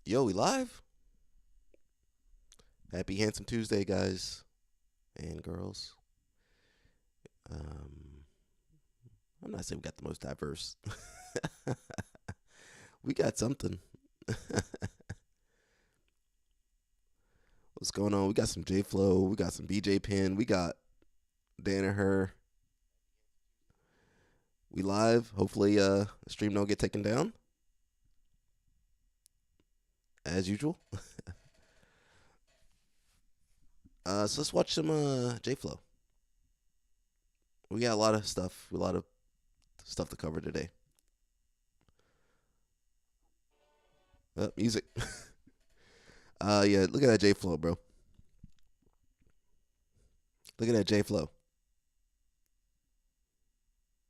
Yo, we live? Happy Handsome Tuesday, guys and girls. I'm not saying we got the most diverse. We got something. What's going on? We got some J Flow. We got some BJ Penn. We got Danaher. We live. Hopefully, the stream don't get taken down. As usual. So let's watch some J Flow. We got a lot of stuff to cover today. Music. Yeah, look at that J Flow, bro. Look at that J Flow.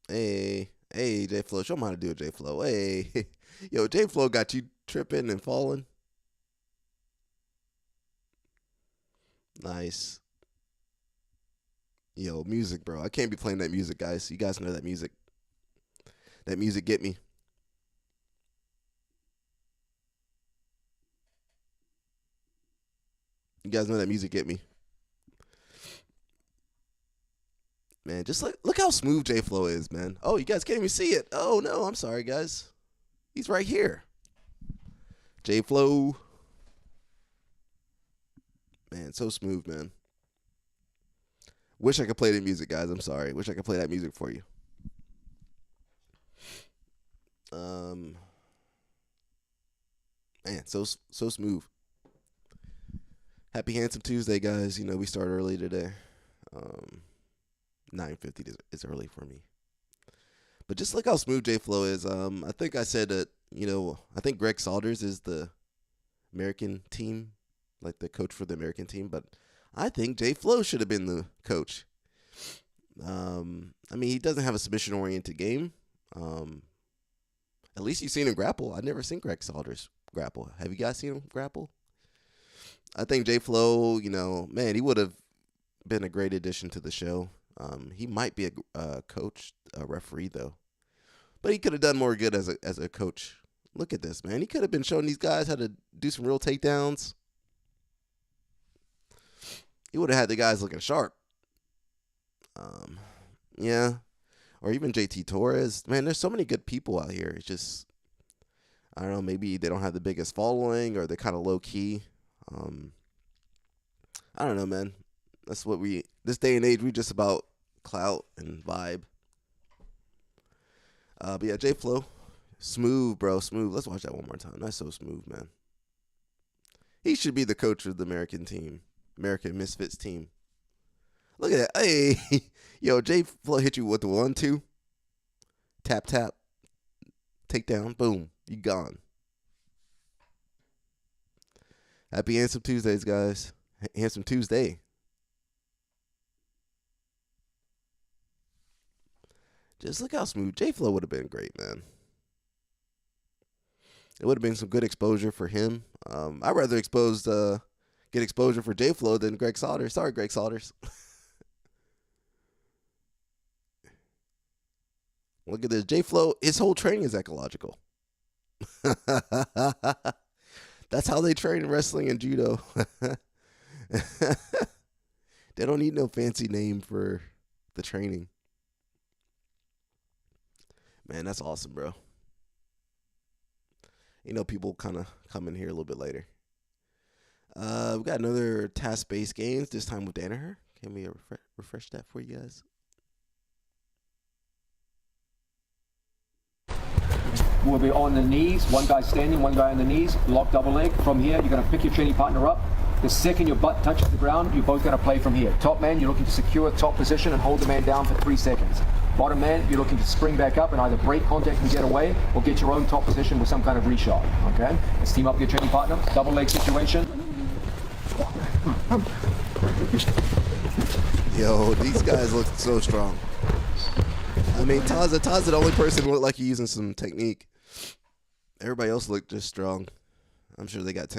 Hey, J Flow, show him how to do a J Flow. Hey, yo, J Flow got you tripping and falling. Nice. Yo, music, bro. I can't be playing that music, guys. You guys know that music. That music get me. You guys know that music get me. Man, just look how smooth J Flow is, man. Oh, you guys can't even see it. Oh no, I'm sorry, guys. He's right here. J Flow. Man, so smooth, man. Wish I could play the music, guys. I'm sorry. Wish I could play that music for you. Man, so smooth. Happy Handsome Tuesday, guys. You know, we start early today. 9:50 is early for me. But just look how smooth J Flow is. I think I said that, I think Greg Saunders is the American team, like the coach for the American team, but I think J Flow should have been the coach. I mean, he doesn't have a submission-oriented game. At least you've seen him grapple. I've never seen Greg Saunders grapple. Have you guys seen him grapple? I think J Flow, man, he would have been a great addition to the show. He might be a coach, a referee, though. But he could have done more good as a coach. Look at this, man. He could have been showing these guys how to do some real takedowns. He would have had the guys looking sharp. Yeah. Or even JT Torres. Man, there's so many good people out here. It's just, I don't know, maybe they don't have the biggest following or they're kind of low-key. I don't know, man. That's what this day and age, we just about clout and vibe. But yeah, J Flow. Smooth, bro. Smooth. Let's watch that one more time. That's so smooth, man. He should be the coach of the American team. American Misfits team. Look at that. Hey. Yo, J Flow hit you with the 1-2. Tap, tap. Takedown. Boom. You gone. Happy Handsome Tuesdays, guys. Handsome Tuesday. Just look how smooth. J Flow would have been great, man. It would have been some good exposure for him. I'd rather get exposure for J Flow than Greg Saunders. Sorry, Greg Saunders. Look at this. J Flow, his whole training is ecological. That's how they train in wrestling and judo. They don't need no fancy name for the training. Man, that's awesome, bro. People kind of come in here a little bit later. We got another task-based games, this time with Danaher. Can we refresh that for you guys? We'll be on the knees, one guy standing, one guy on the knees, lock double leg. From here, you're going to pick your training partner up. The second your butt touches the ground, you're both going to play from here. Top man, you're looking to secure top position and hold the man down for 3 seconds. Bottom man, you're looking to spring back up and either break contact and get away or get your own top position with some kind of reshot. Okay? Let's team up with your training partner. Double leg situation. Yo, these guys look so strong. I mean, Taza the only person who looked like he's using some technique. Everybody else looked just strong. I'm sure they got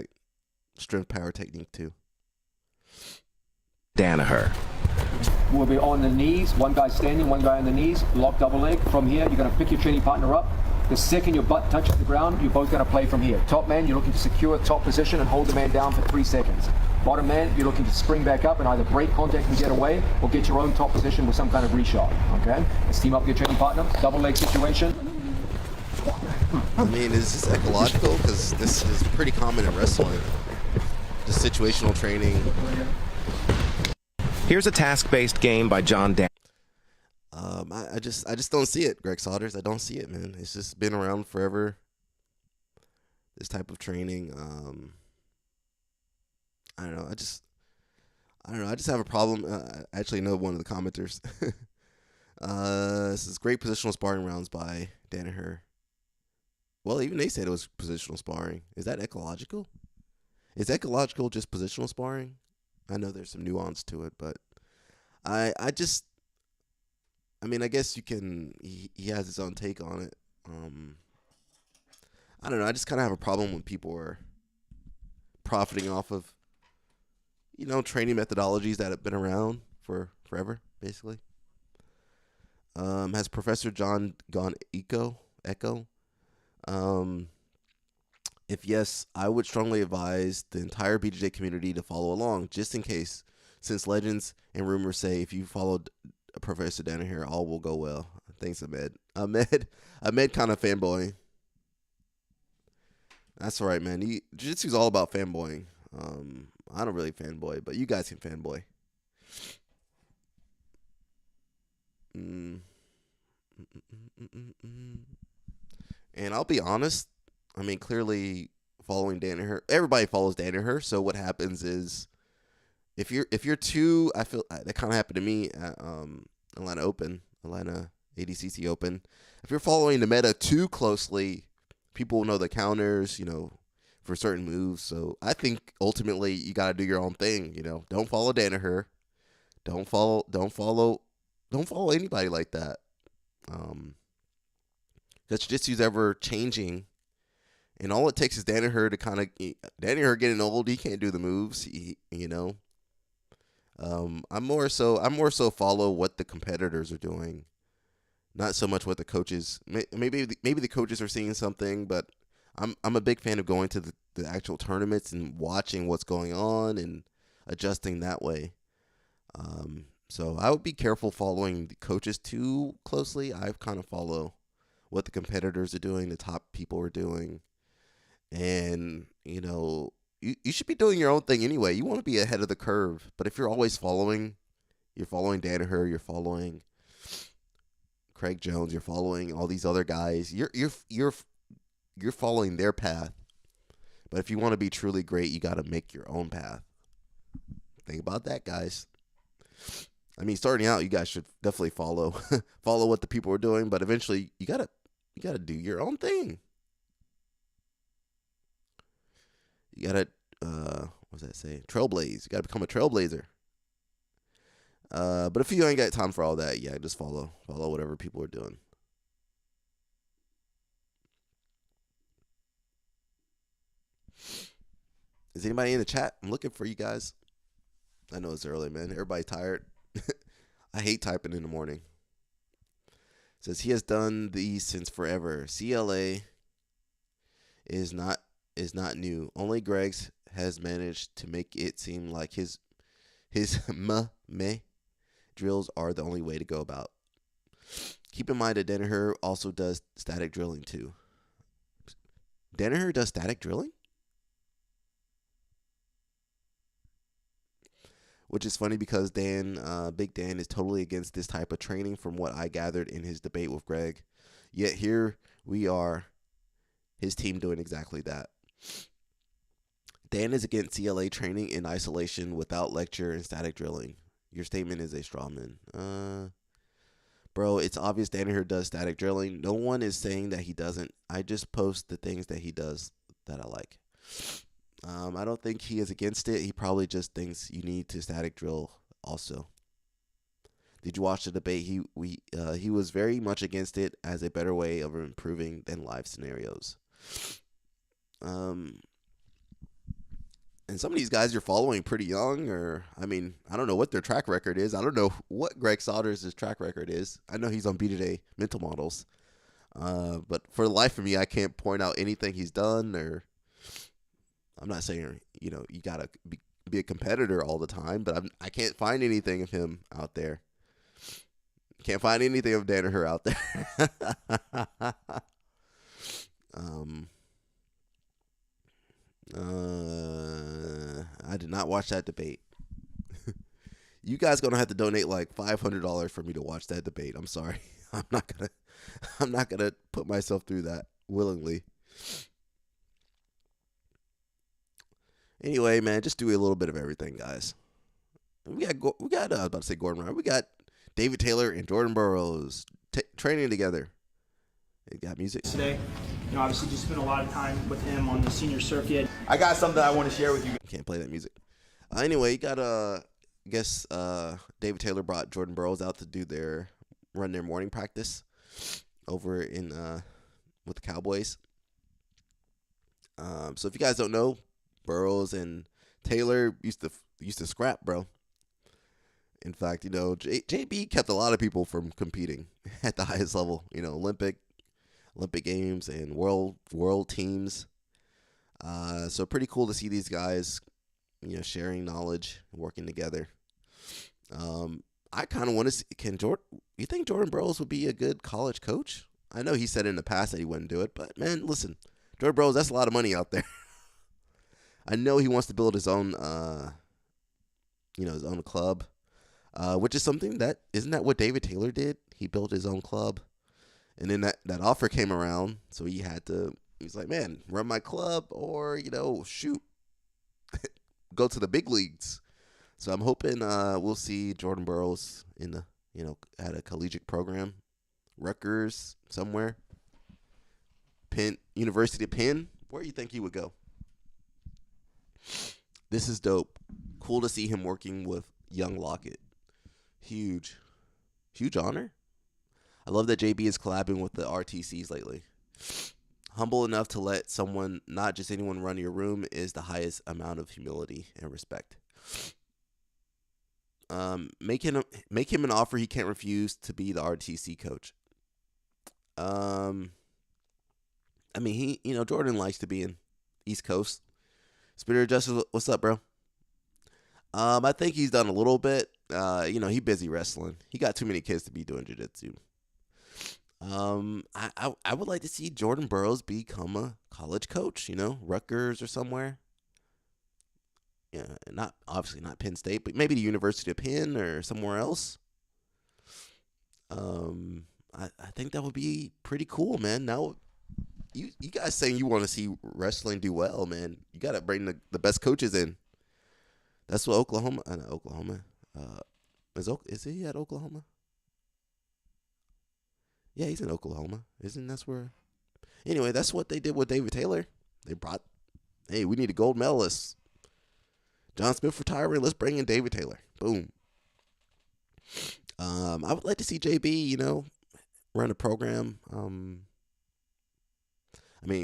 strength power technique too. Danaher. We'll be on the knees, one guy standing, one guy on the knees, lock double leg. From here, you're going to pick your training partner up. The second your butt touches the ground, you're both going to play from here. Top man, you're looking to secure top position and hold the man down for 3 seconds. Bottom man, you're looking to spring back up and either break contact and get away or get your own top position with some kind of reshot. Okay? Let's team up with your training partner. Double leg situation. I mean, is this ecological? Because this is pretty common in wrestling. Just situational training. Here's a task-based game by John Dan. I just don't see it, Greg Saunders. I don't see it, man. It's just been around forever. This type of training. I don't know. I just have a problem. I actually know one of the commenters. This is great positional sparring rounds by Danaher. Well, even they said it was positional sparring. Is that ecological? Is ecological just positional sparring? I know there's some nuance to it, but I mean, I guess you can. He has his own take on it. I don't know. I just kind of have a problem when people are profiting off of, training methodologies that have been around for forever, basically. Has Professor John gone echo? If yes, I would strongly advise the entire BJJ community to follow along, just in case, since legends and rumors say if you followed Professor Danaher, all will go well. Thanks, Ahmed. Ahmed kind of fanboying. That's all right, man. Jiu-Jitsu's all about fanboying. I don't really fanboy, but you guys can fanboy. And I'll be honest. I mean, clearly following Danaher, everybody follows Danaher. So what happens is, if you're too, I feel that kind of happened to me at Atlanta ADCC Open. If you're following the meta too closely, people will know the counters, for certain moves. So I think ultimately you got to do your own thing. Don't follow Danaher. Don't follow anybody like that. That's just who's ever changing. And all it takes is Danaher getting old. He can't do the moves. I'm more so follow what the competitors are doing, not so much what the coaches. Maybe the coaches are seeing something, but I'm a big fan of going to the actual tournaments and watching what's going on and adjusting that way. So I would be careful following the coaches too closely. I kind of follow what the competitors are doing, the top people are doing. And, you should be doing your own thing anyway. You want to be ahead of the curve. But if you're always following Danaher, you're following Craig Jones, you're following all these other guys, you're following their path. But if you want to be truly great, you got to make your own path. Think about that, guys. I mean, starting out, you guys should definitely follow what the people are doing, but eventually you gotta do your own thing. You gotta what's that say? Trailblaze. You gotta become a trailblazer. But if you ain't got time for all that, yeah, just follow whatever people are doing. Is anybody in the chat? I'm looking for you guys. I know it's early, man. Everybody tired. I hate typing in the morning. It says he has done these since forever. CLA is not new. Only Greg's has managed to make it seem like his meh drills are the only way to go about. Keep in mind that Danaher also does static drilling too. Danaher does static drilling? Which is funny because Big Dan is totally against this type of training from what I gathered in his debate with Greg. Yet here we are, his team doing exactly that. Dan is against CLA training in isolation without lecture and static drilling. Your statement is a straw man. Bro, it's obvious Danaher does static drilling. No one is saying that he doesn't. I just post the things that he does that I like. I don't think he is against it. He probably just thinks you need to static drill also. Did you watch the debate? He was very much against it as a better way of improving than live scenarios. And some of these guys you're following pretty young, I don't know what their track record is. I don't know what Greg Saunders' track record is. I know he's on BJJ Mental Models. But for the life of me, I can't point out anything he's done. Or I'm not saying you gotta be a competitor all the time, but I can't find anything of him out there. Can't find anything of Danaher out there. I did not watch that debate. You guys gonna have to donate like $500 for me to watch that debate. I'm sorry. I'm not gonna put myself through that willingly. Anyway, man, just do a little bit of everything, guys. We got. I was about to say Gordon Ryan. We got David Taylor and Jordan Burroughs training together. They got music today. Obviously, just spent a lot of time with him on the senior circuit. I got something I want to share with you. Can't play that music. Anyway, you got David Taylor brought Jordan Burroughs out to run their morning practice over in with the Cowboys. So if you guys don't know, Burroughs and Taylor used to scrap, bro. In fact, JB kept a lot of people from competing at the highest level. Olympic games and world teams. So pretty cool to see these guys, sharing knowledge, working together. I kind of want to see. You think Jordan Burroughs would be a good college coach? I know he said in the past that he wouldn't do it, but man, listen, Jordan Burroughs, that's a lot of money out there. I know he wants to build his own, his own club, which is something isn't that what David Taylor did? He built his own club, and then that offer came around, so he's like, man, run my club or shoot, go to the big leagues. So I'm hoping we'll see Jordan Burroughs in the at a collegiate program, Rutgers somewhere, University of Penn. Where do you think he would go? This is dope. Cool to see him working with young Lockett. Huge honor. I love that JB is collabing with the RTCs lately. Humble enough to let someone, not just anyone, run your room is the highest amount of humility and respect. Make him an offer he can't refuse to be the RTC coach. Jordan likes to be in East Coast. Spirit of Justice, what's up, bro? I think he's done a little bit. He busy wrestling. He got too many kids to be doing jiu-jitsu. I would like to see Jordan Burroughs become a college coach, Rutgers or somewhere. Yeah, obviously not Penn State, but maybe the University of Penn or somewhere else. I think that would be pretty cool, man. Now, you guys saying you want to see wrestling do well, man. You got to bring the best coaches in. That's what Oklahoma. Is he at Oklahoma? Yeah, he's in Oklahoma. That's where? Anyway, that's what they did with David Taylor. They brought, hey, we need a gold medalist. John Smith retiring. Let's bring in David Taylor. Boom. I would like to see JB, run a program.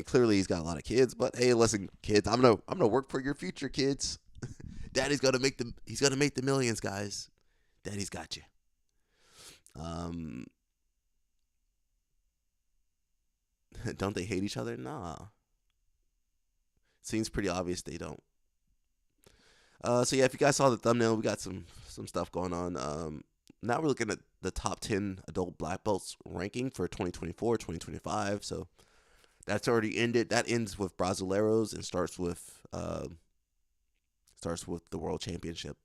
Clearly he's got a lot of kids, but hey, listen, kids, I'm gonna work for your future, kids. Daddy's gonna make the millions, guys. Daddy's got you. Don't they hate each other? Nah. Seems pretty obvious they don't. So yeah, if you guys saw the thumbnail, we got some stuff going on. Now we're looking at the top 10 adult black belts ranking for 2024, 2025. So that's already ended. That ends with Brasileiros and starts with the World Championship.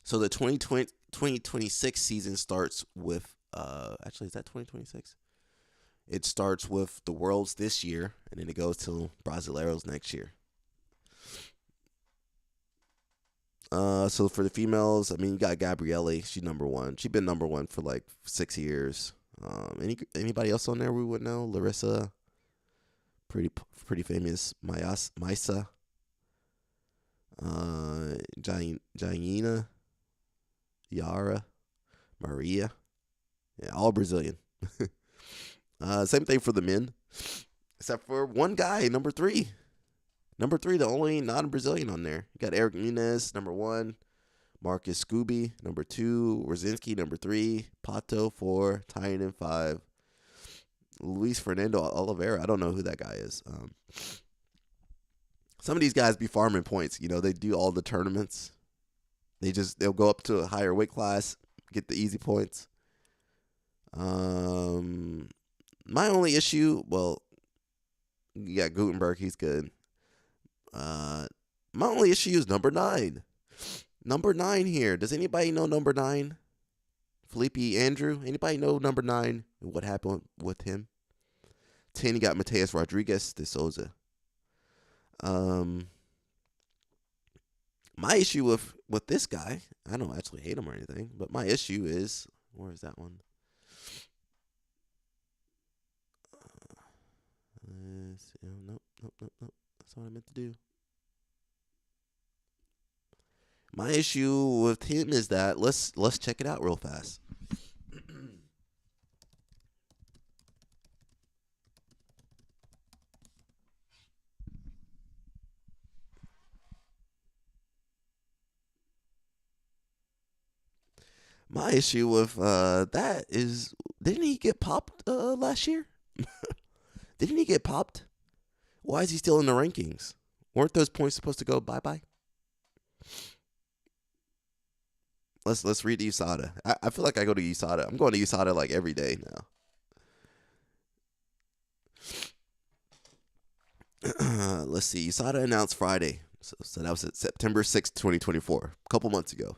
So the 2026 season starts with actually, is that 2026? It starts with the Worlds this year, and then it goes to Brasileiros next year. So for the females, you got Gabrielle. She's number one. She's been number one for like 6 years. Anybody else on there we would know? Larissa, pretty famous. Maisa, Jaina, Yara, Maria, yeah, all Brazilian. Same thing for the men, except for one guy, number three. Number 3, the only non-Brazilian on there. You got Eric Nunes, number 1. Marcus Scooby, number 2. Rosinski, number 3. Pato, 4. Tynan, 5. Luis Fernando Oliveira. I don't know who that guy is. Some of these guys be farming points. They do all the tournaments. They'll go up to a higher weight class, get the easy points. My only issue, you got Gutenberg, he's good. My only issue is number 9. Number 9 here. Does anybody know number 9? Felipe Andrew? Anybody know number 9? What happened with him? 10, you got Mateus Rodriguez de Souza. My issue with this guy, I don't actually hate him or anything, but my issue is, where is that one? Nope. That's what I meant to do. My issue with him is that let's check it out real fast. My issue with that is, didn't he get popped last year? Didn't he get popped? Why is he still in the rankings? Weren't those points supposed to go bye-bye? Let's read USADA. I feel like I go to USADA. I'm going to USADA like every day now. Let's see. USADA announced Friday. So that was September 6th, 2024. A couple months ago.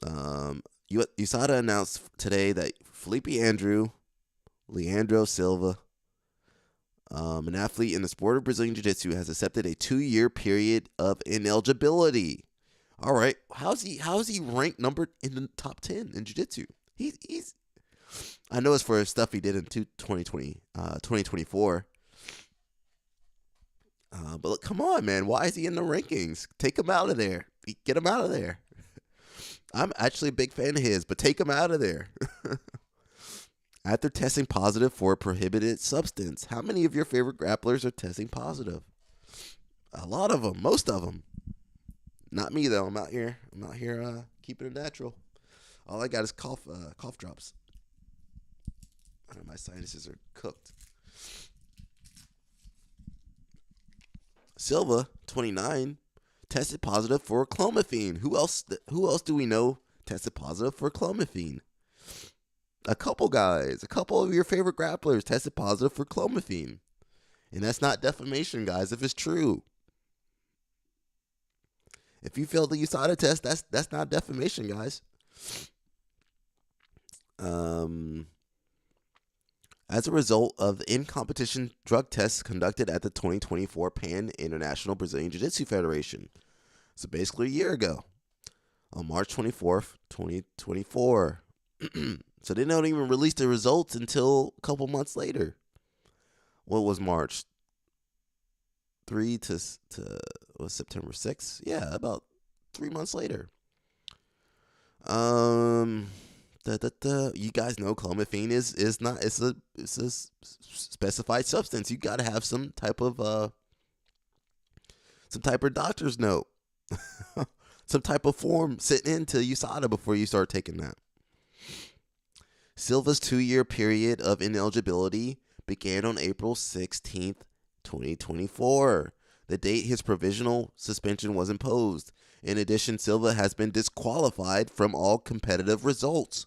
USADA announced today that Felipe Andrew, Leandro Silva, an athlete in the sport of Brazilian Jiu-Jitsu, has accepted a 2-year period of ineligibility. All right, how's he ranked number in the top 10 in Jiu-Jitsu? He's I know it's for stuff he did in 2024. But look, come on, man, why is he in the rankings? Take him out of there. Get him out of there. I'm actually a big fan of his, but take him out of there. After testing positive for a prohibited substance. How many of your favorite grapplers are testing positive? A lot of them. Most of them. Not me, though. I'm out here keeping it natural. All I got is cough drops. My sinuses are cooked. Silva, 29, tested positive for clomiphene. Who else do we know tested positive for clomiphene? A couple guys. A couple of your favorite grapplers tested positive for clomiphene. And that's not defamation, guys, if it's true. If you failed the USADA test, that's not defamation, guys. As a result of the in-competition drug tests conducted at the 2024 Pan International Brazilian Jiu-Jitsu Federation. So basically a year ago, on March 24th, 2024. So they don't even release the results until a couple months later. What was March? 3 to was September 6th? Yeah, about 3 months later. You guys know clomiphene is a specified substance. You got to have some type of doctor's note, some type of form sitting into USADA before you start taking that. Silva's 2-year period of ineligibility began on April 16th, 2024, the date his provisional suspension was imposed. In addition, Silva has been disqualified from all competitive results.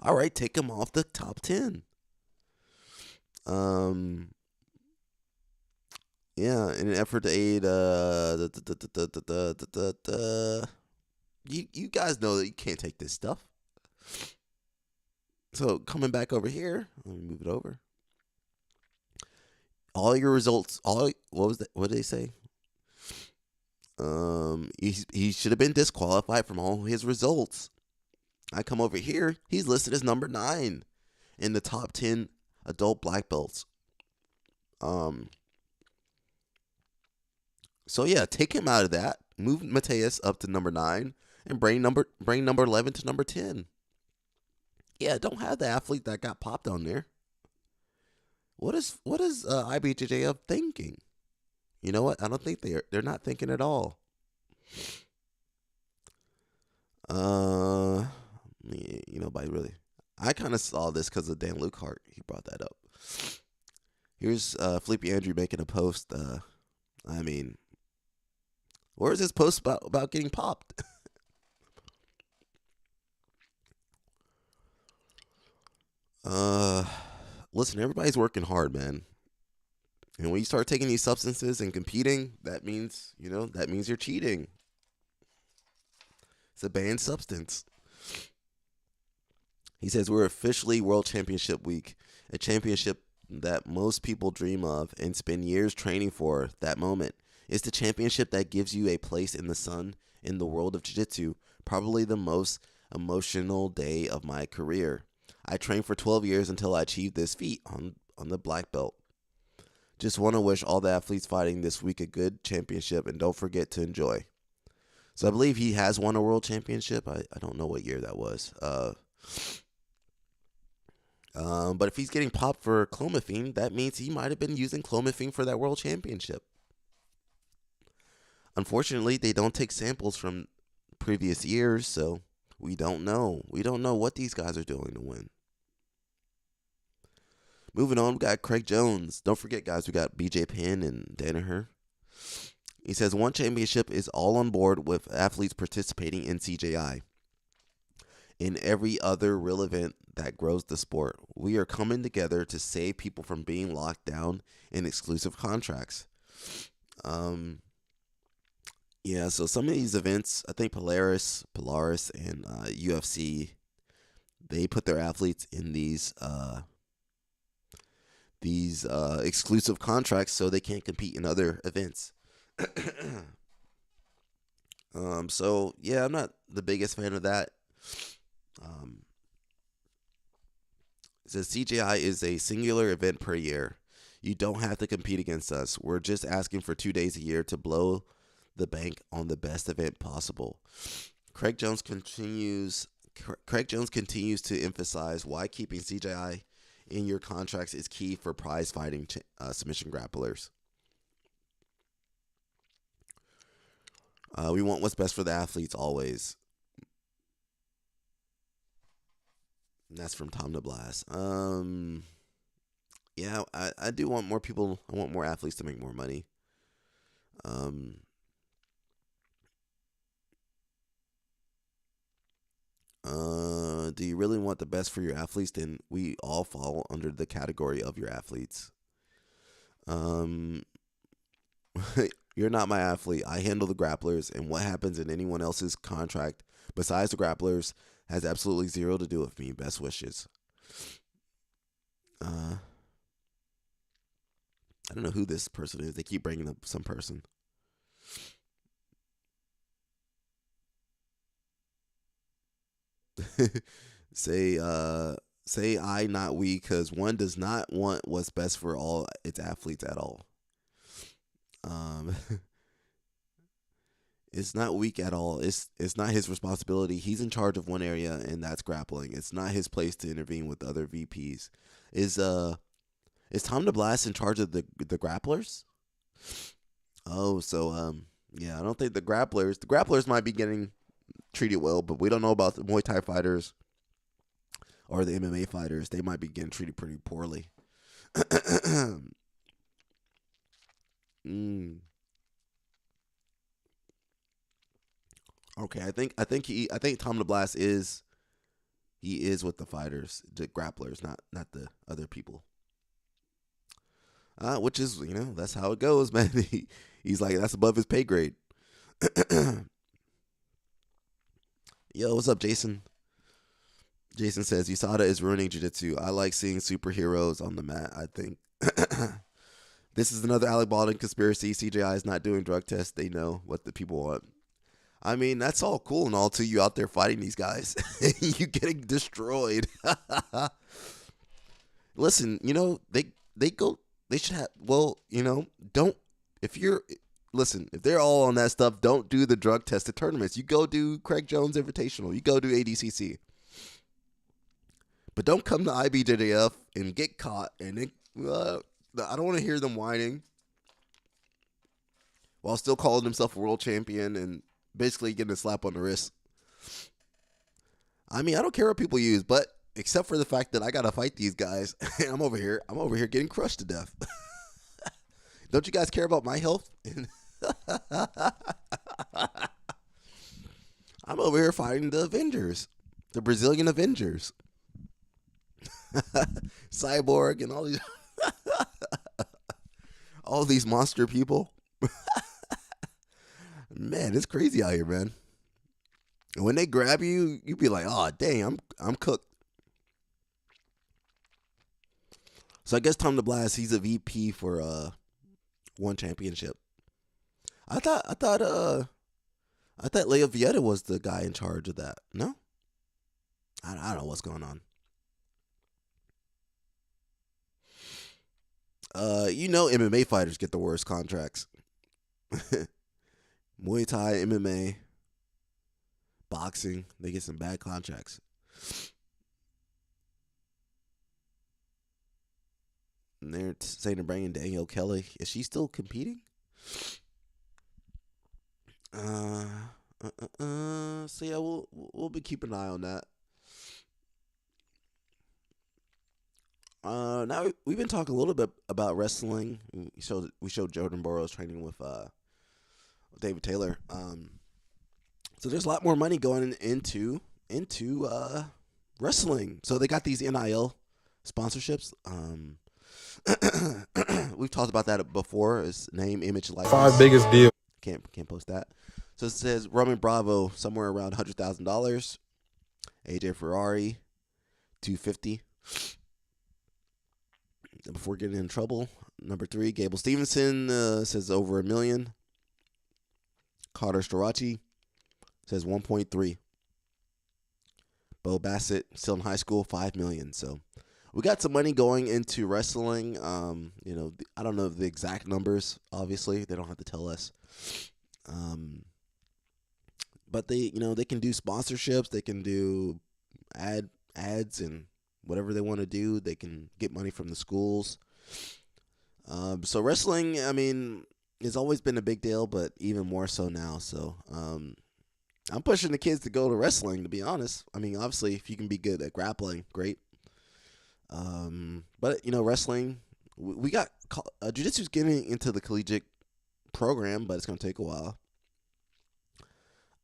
All right, take him off the top 10. Yeah, in an effort to aid you guys know that you can't take this stuff. So coming back over here, let me move it over. All your results, what did they say? He should have been disqualified from all his results. I come over here, he's listed as number 9 in the top 10 adult black belts. So yeah, take him out of that. Move Mateus up to number 9 and bring number 11 to number 10. Yeah, don't have the athlete that got popped on there. What is IBJJF thinking? You know what? I don't think they're not thinking at all. Nobody really. I kind of saw this because of Dan Lukehart. He brought that up. Here's Felipe Andrew making a post. I mean, where is this post about getting popped? Listen, everybody's working hard, man. And when you start taking these substances and competing, that means you're cheating. It's a banned substance. He says we're officially World Championship Week, a championship that most people dream of and spend years training for that moment. It's the championship that gives you a place in the sun in the world of jiu-jitsu, probably the most emotional day of my career. I trained for 12 years until I achieved this feat on the black belt. Just want to wish all the athletes fighting this week a good championship, and don't forget to enjoy. So I believe he has won a world championship. I don't know what year that was. But if he's getting popped for clomiphene, that means he might have been using clomiphene for that world championship. Unfortunately, they don't take samples from previous years, so we don't know. We don't know what these guys are doing to win. Moving on, we got Craig Jones. Don't forget, guys, we got BJ Penn and Danaher. He says one championship is all on board with athletes participating in CJI. In every other real event that grows the sport, we are coming together to save people from being locked down in exclusive contracts. Yeah, so some of these events, I think Polaris, and UFC, they put their athletes in these exclusive contracts so they can't compete in other events. So yeah, I'm not the biggest fan of that. It says CGI is a singular event per year. You don't have to compete against us. We're just asking for 2 days a year to blow the bank on the best event possible. Craig Jones continues to emphasize why keeping CGI in your contracts is key for prize fighting submission grapplers. We want what's best for the athletes always. And that's from Tom DeBlas. Yeah, I do want more people. I want more athletes to make more money. Do you really want the best for your athletes? Then we all fall under the category of your athletes. You're not my athlete. I handle the grapplers, and what happens in anyone else's contract besides the grapplers has absolutely zero to do with me. Best wishes. I don't know who this person is. They keep bringing up some person. Say I, not we, because one does not want what's best for all its athletes at all. It's not weak at all. It's not his responsibility. He's in charge of one area, and that's grappling. It's not his place to intervene with other VPs. Is Tom DeBlas in charge of the grapplers? Oh, so yeah, I don't think the grapplers might be getting treated well, but we don't know about the Muay Thai fighters or the MMA fighters. They might be getting treated pretty poorly. Okay, I think Tom DeBlas is with the fighters, the grapplers, not the other people. Which is, that's how it goes, man. He's like, that's above his pay grade. Yo, what's up, Jason? Jason says, USADA is ruining jiu-jitsu. I like seeing superheroes on the mat, I think. This is another Alec Baldwin conspiracy. CJI is not doing drug tests. They know what the people want. I mean, that's all cool and all to you out there fighting these guys. You getting destroyed. Listen, they should have, if they're all on that stuff, don't do the drug tested tournaments. You go do Craig Jones Invitational. You go do ADCC. But don't come to IBJJF and get caught. And I don't want to hear them whining while still calling himself a world champion and basically getting a slap on the wrist. I mean, I don't care what people use, but except for the fact that I gotta fight these guys. I'm over here getting crushed to death. Don't you guys care about my health? I'm over here fighting the Avengers, the Brazilian Avengers, Cyborg, and all these monster people. Man, it's crazy out here, man. And when they grab you, you be like, "Oh, dang, I'm cooked." So I guess Tom DeBlas, he's a VP for one championship. I thought Leo Vieta was the guy in charge of that. No? I don't know what's going on. MMA fighters get the worst contracts. Muay Thai, MMA, boxing, they get some bad contracts. And they're saying they're bringing Danielle Kelly. Is she still competing? So yeah, we'll be keeping an eye on that. Now we've been talking a little bit about wrestling. We showed Jordan Burroughs training with David Taylor. So there's a lot more money going into wrestling. So they got these NIL sponsorships. We've talked about that before. It's name, image, likeness. 5 biggest deal. Can't post that. So it says Roman Bravo somewhere around $100,000. AJ Ferrari $250. Before getting in trouble. Number 3, Gable Stevenson says over $1 million. Carter Strachey says 1.3. Bo Bassett, still in high school, $5 million. So we got some money going into wrestling. I don't know the exact numbers. Obviously, they don't have to tell us. But they can do sponsorships. They can do ads and whatever they want to do. They can get money from the schools. So wrestling, I mean, it's always been a big deal, but even more so now. So I'm pushing the kids to go to wrestling, to be honest. I mean, obviously, if you can be good at grappling, great. But, wrestling, we got jiu-jitsu's getting into the collegiate program, but it's going to take a while.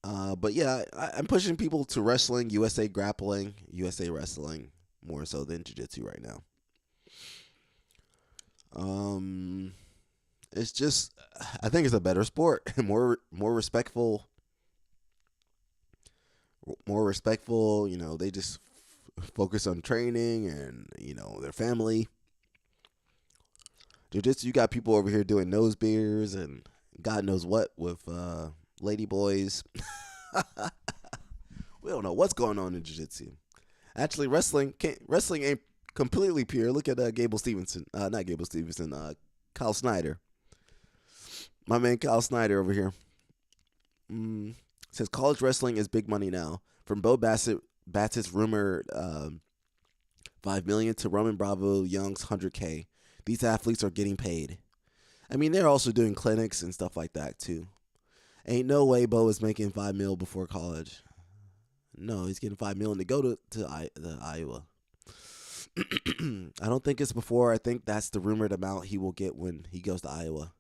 But yeah, I'm pushing people to wrestling, USA grappling, USA wrestling, more so than jiu-jitsu right now. It's just, I think it's a better sport, more respectful. More respectful, they just focus on training and, their family. Jiu-jitsu, you got people over here doing nose beers and God knows what with lady boys. We don't know what's going on in jiu-jitsu. Actually, wrestling ain't completely pure. Look at Gable Stevenson. Not Gable Stevenson. Kyle Snyder. My man Kyle Snyder over here. Says college wrestling is big money now. From Bo Bassett's rumored $5 million to Roman Bravo Young's $100K. These athletes are getting paid. I mean, they're also doing clinics and stuff like that too. Ain't no way Bo is making $5 million before college. No, he's getting $5 million to go to the Iowa. I don't think it's before. I think that's the rumored amount he will get when he goes to Iowa.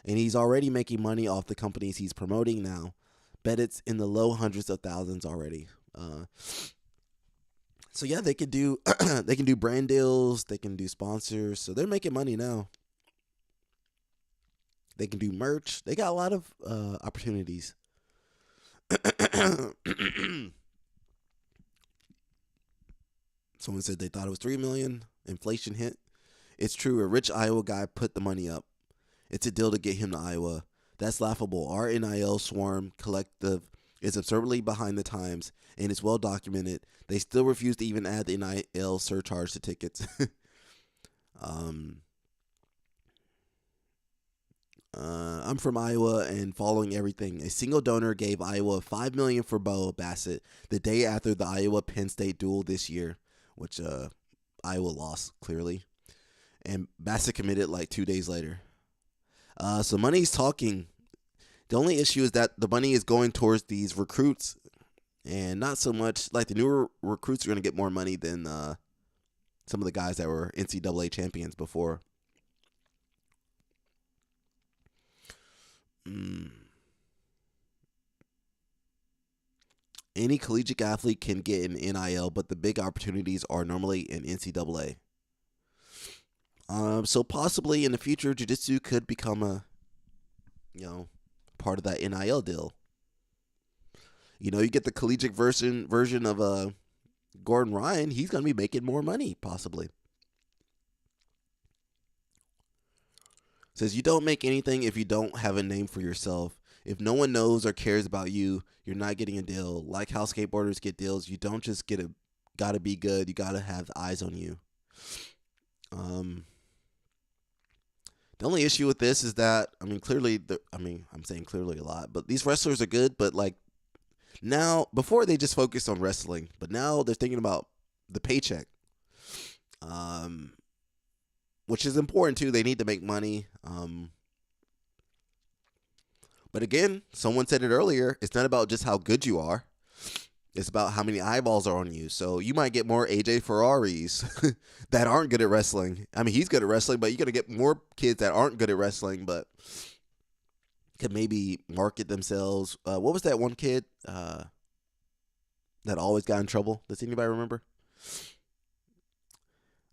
And he's already making money off the companies he's promoting now. Bet it's in the low hundreds of thousands already. So yeah, they could do brand deals, they can do sponsors. So they're making money now. They can do merch. They got a lot of opportunities. Someone said they thought it was $3 million. Inflation hit. It's true. A rich Iowa guy put the money up. It's a deal to get him to Iowa. That's laughable. Our NIL swarm collective is absurdly behind the times, and it's well documented. They still refuse to even add the NIL surcharge to tickets. I'm from Iowa and following everything. A single donor gave Iowa $5 million for Bo Bassett the day after the Iowa-Penn State duel this year, which Iowa lost clearly, and Bassett committed like 2 days later. So money's talking. The only issue is that the money is going towards these recruits And not so much like the newer recruits are going to get more money than some of the guys that were NCAA champions before. Any collegiate athlete can get an NIL, but the big opportunities are normally in NCAA. So possibly in the future, jiu-jitsu could become a, part of that NIL deal. You get the collegiate version of Gordon Ryan. He's going to be making more money, possibly. Says you don't make anything if you don't have a name for yourself. If no one knows or cares about you, you're not getting a deal. Like how skateboarders get deals, you don't just gotta be good. You gotta have eyes on you. The only issue with this is that, clearly, I'm saying clearly a lot, but these wrestlers are good, but like now, before they just focused on wrestling, but now they're thinking about the paycheck. Which is important too. They need to make money. But again, someone said it earlier, it's not about just how good you are. It's about how many eyeballs are on you. So you might get more AJ Ferraris that aren't good at wrestling. He's good at wrestling, but you're going to get more kids that aren't good at wrestling, but could maybe market themselves. What was that one kid that always got in trouble? Does anybody remember?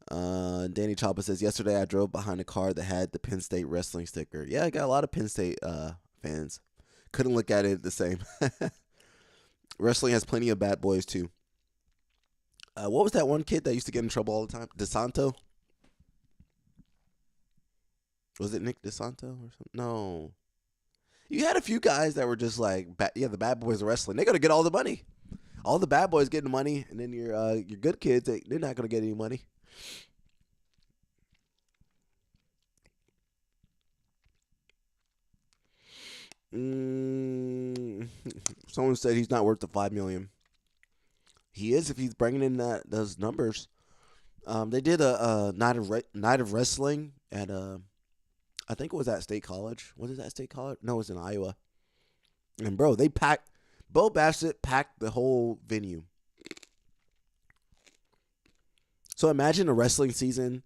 Danny Chapa says, yesterday I drove behind a car that had the Penn State wrestling sticker. Yeah, I got a lot of Penn State fans. Couldn't look at it the same. Wrestling has plenty of bad boys too. What was that one kid that used to get in trouble all the time? DeSanto? Was it Nick DeSanto or something? No. You had a few guys that were just like, the bad boys of wrestling. They're going to get all the money. All the bad boys getting the money, and then your good kids, they're not going to get any money. Someone said he's not worth the $5 million. He is if he's bringing in those numbers. They did a night of wrestling at I think it was at State College. Was it at State College? No, it was in Iowa. And bro, Bo Bassett packed the whole venue. So imagine a wrestling season.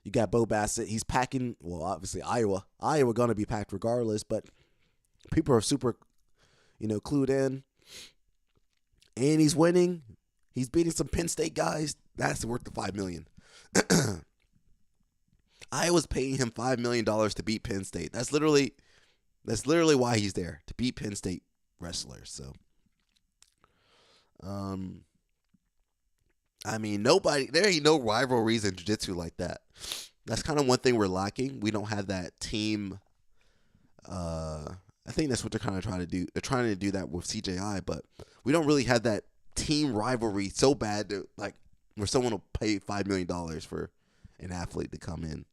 You got Bo Bassett. He's packing. Well, obviously Iowa. Iowa gonna be packed regardless, but people are super, clued in. And he's winning. He's beating some Penn State guys. That's worth the $5 million. Iowa's paying him $5 million to beat Penn State. That's literally why he's there, to beat Penn State wrestlers. So, there ain't no rivalries in jiu-jitsu like that. That's kind of one thing we're lacking. We don't have that team. I think that's what they're kind of trying to do. They're trying to do that with CJI, but we don't really have that team rivalry so bad that, like, where someone will pay $5 million for an athlete to come in.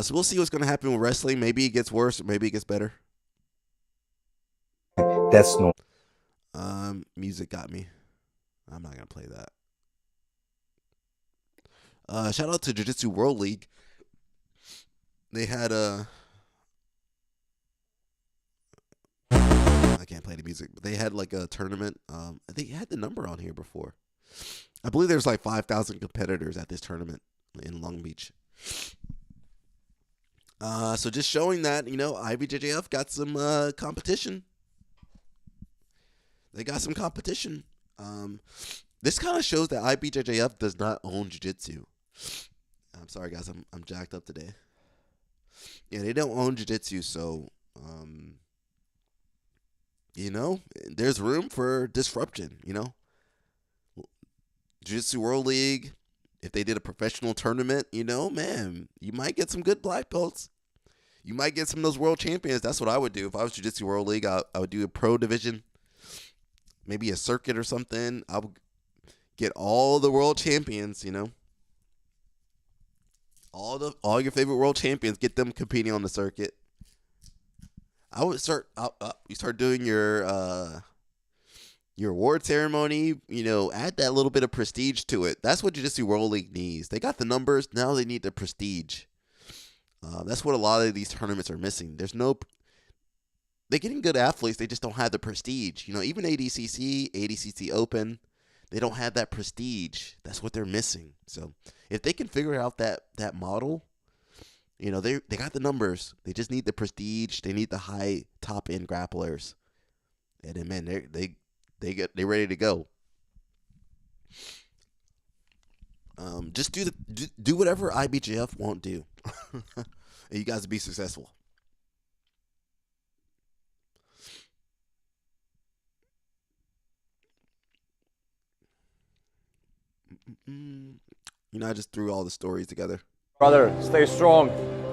So we'll see what's going to happen with wrestling. Maybe it gets worse, or maybe it gets better. That's no. Music got me. I'm not going to play that. Shout out to Jiu-Jitsu World League. They had I can't play the music, but they had like a tournament. They had the number on here before. I believe there's like 5,000 competitors at this tournament in Long Beach. So just showing that, IBJJF got some competition. They got some competition. This kind of shows that IBJJF does not own jiu-jitsu. I'm sorry, guys. I'm jacked up today. Yeah, they don't own jiu-jitsu, so, there's room for disruption, Jiu-Jitsu World League, if they did a professional tournament, man, you might get some good black belts. You might get some of those world champions. That's what I would do. If I was Jiu-Jitsu World League, I would do a pro division, maybe a circuit or something. I would get all the world champions, all your favorite world champions, get them competing on the circuit. I would start. You start doing your award ceremony. Add that little bit of prestige to it. That's what Jiu-Jitsu World League needs. They got the numbers. Now they need the prestige. That's what a lot of these tournaments are missing. There's no. they're getting good athletes. They just don't have the prestige. You know, even ADCC Open, they don't have that prestige. That's what they're missing. So if they can figure out that model, you know, they got the numbers. They just need the prestige. They need the high top end grapplers. And then, man, they're ready to go. Just do whatever IBJF won't do, and you guys will be successful. You know, I just threw all the stories together. Brother, stay strong.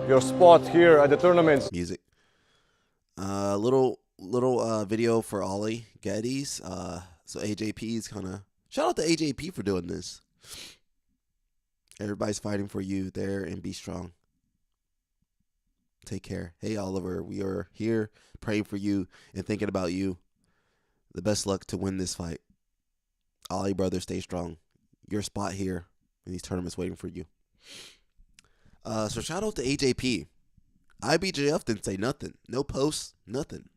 Your spot here at the tournaments. Music. Little video for Ollie Geddes. So AJP's kind of shout out to AJP for doing this. Everybody's fighting for you there, and be strong. Take care. Hey Oliver, we are here praying for you and thinking about you. The best luck to win this fight. Ollie, brother, stay strong. Your spot here in these tournaments waiting for you. So shout out to AJP. IBJF didn't say nothing. No posts, nothing.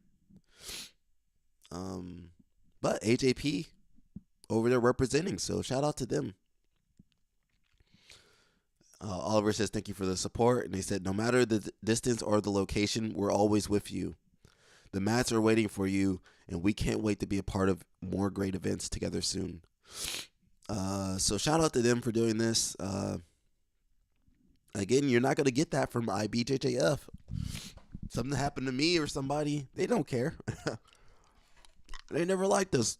But AJP over there representing, so shout out to them. Oliver says, thank you for the support. And they said, no matter the distance or the location, we're always with you. The mats are waiting for you, and we can't wait to be a part of more great events together soon. So shout out to them for doing this. Again, you're not going to get that from IBJJF. Something happened to me or somebody, they don't care. They never liked us.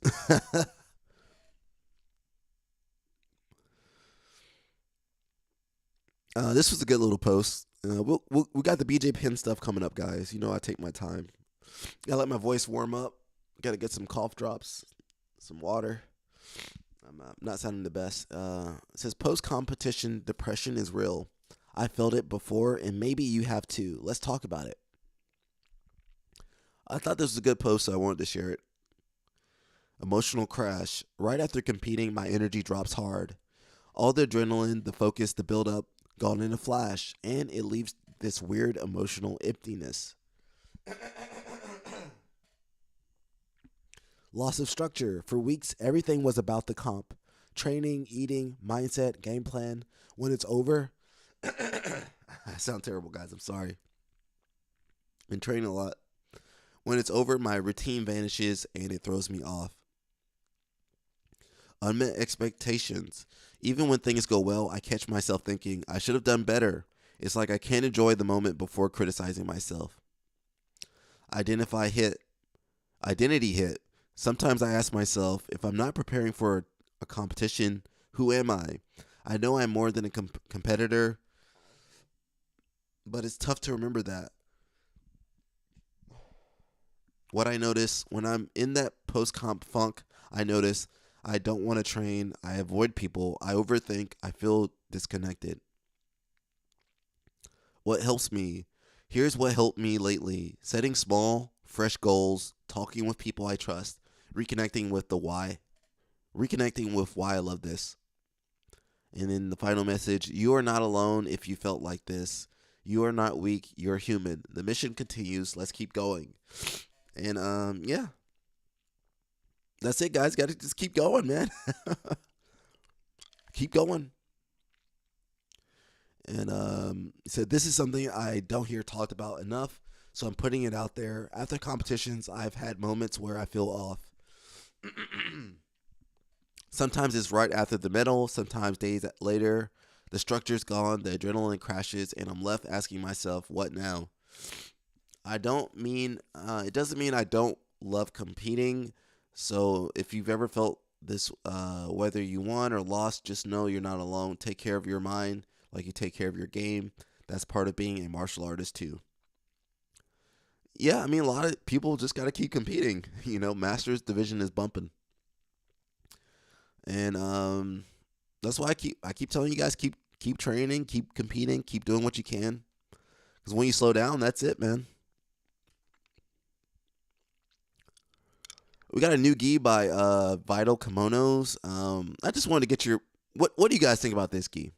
This was a good little post. We got the BJ Penn stuff coming up, guys. You know I take my time. Gotta let my voice warm up. Gotta get some cough drops, some water. I'm not sounding the best. It says, post-competition depression is real. I felt it before, and maybe you have too. Let's talk about it. I thought this was a good post, so I wanted to share it. Emotional crash. Right after competing, my energy drops hard. All the adrenaline, the focus, the build-up, gone in a flash, and it leaves this weird emotional emptiness. Loss of structure. For weeks, everything was about the comp. Training, eating, mindset, game plan. When it's over, I sound terrible, guys. I'm sorry. Been training a lot. When it's over, my routine vanishes and it throws me off. Unmet expectations. Even when things go well, I catch myself thinking, I should have done better. It's like I can't enjoy the moment before criticizing myself. Identity hit. Sometimes I ask myself, if I'm not preparing for a competition, who am I? I know I'm more than a competitor, but it's tough to remember that. What I notice when I'm in that post-comp funk, I notice I don't want to train. I avoid people. I overthink. I feel disconnected. What helps me? Here's what helped me lately. Setting small, fresh goals, talking with people I trust, reconnecting with why I love this. And then the final message, you are not alone if you felt like this. You are not weak. You're human. The mission continues. Let's keep going. And yeah. That's it, guys. Got to just keep going, man. Keep going. And he said, this is something I don't hear talked about enough, so I'm putting it out there. After competitions, I've had moments where I feel off. Sometimes it's right after the medal, sometimes days later. The structure's gone, the adrenaline crashes, and I'm left asking myself, what now? It doesn't mean I don't love competing. So if you've ever felt this, whether you won or lost, just know you're not alone. Take care of your mind like you take care of your game. That's part of being a martial artist too. Yeah, I mean, a lot of people just got to keep competing. You know, Masters division is bumping. And that's why I keep telling you guys, keep training, keep competing, keep doing what you can. Because when you slow down, that's it, man. We got a new gi by Vital Kimonos. I just wanted to get your what do you guys think about this gi?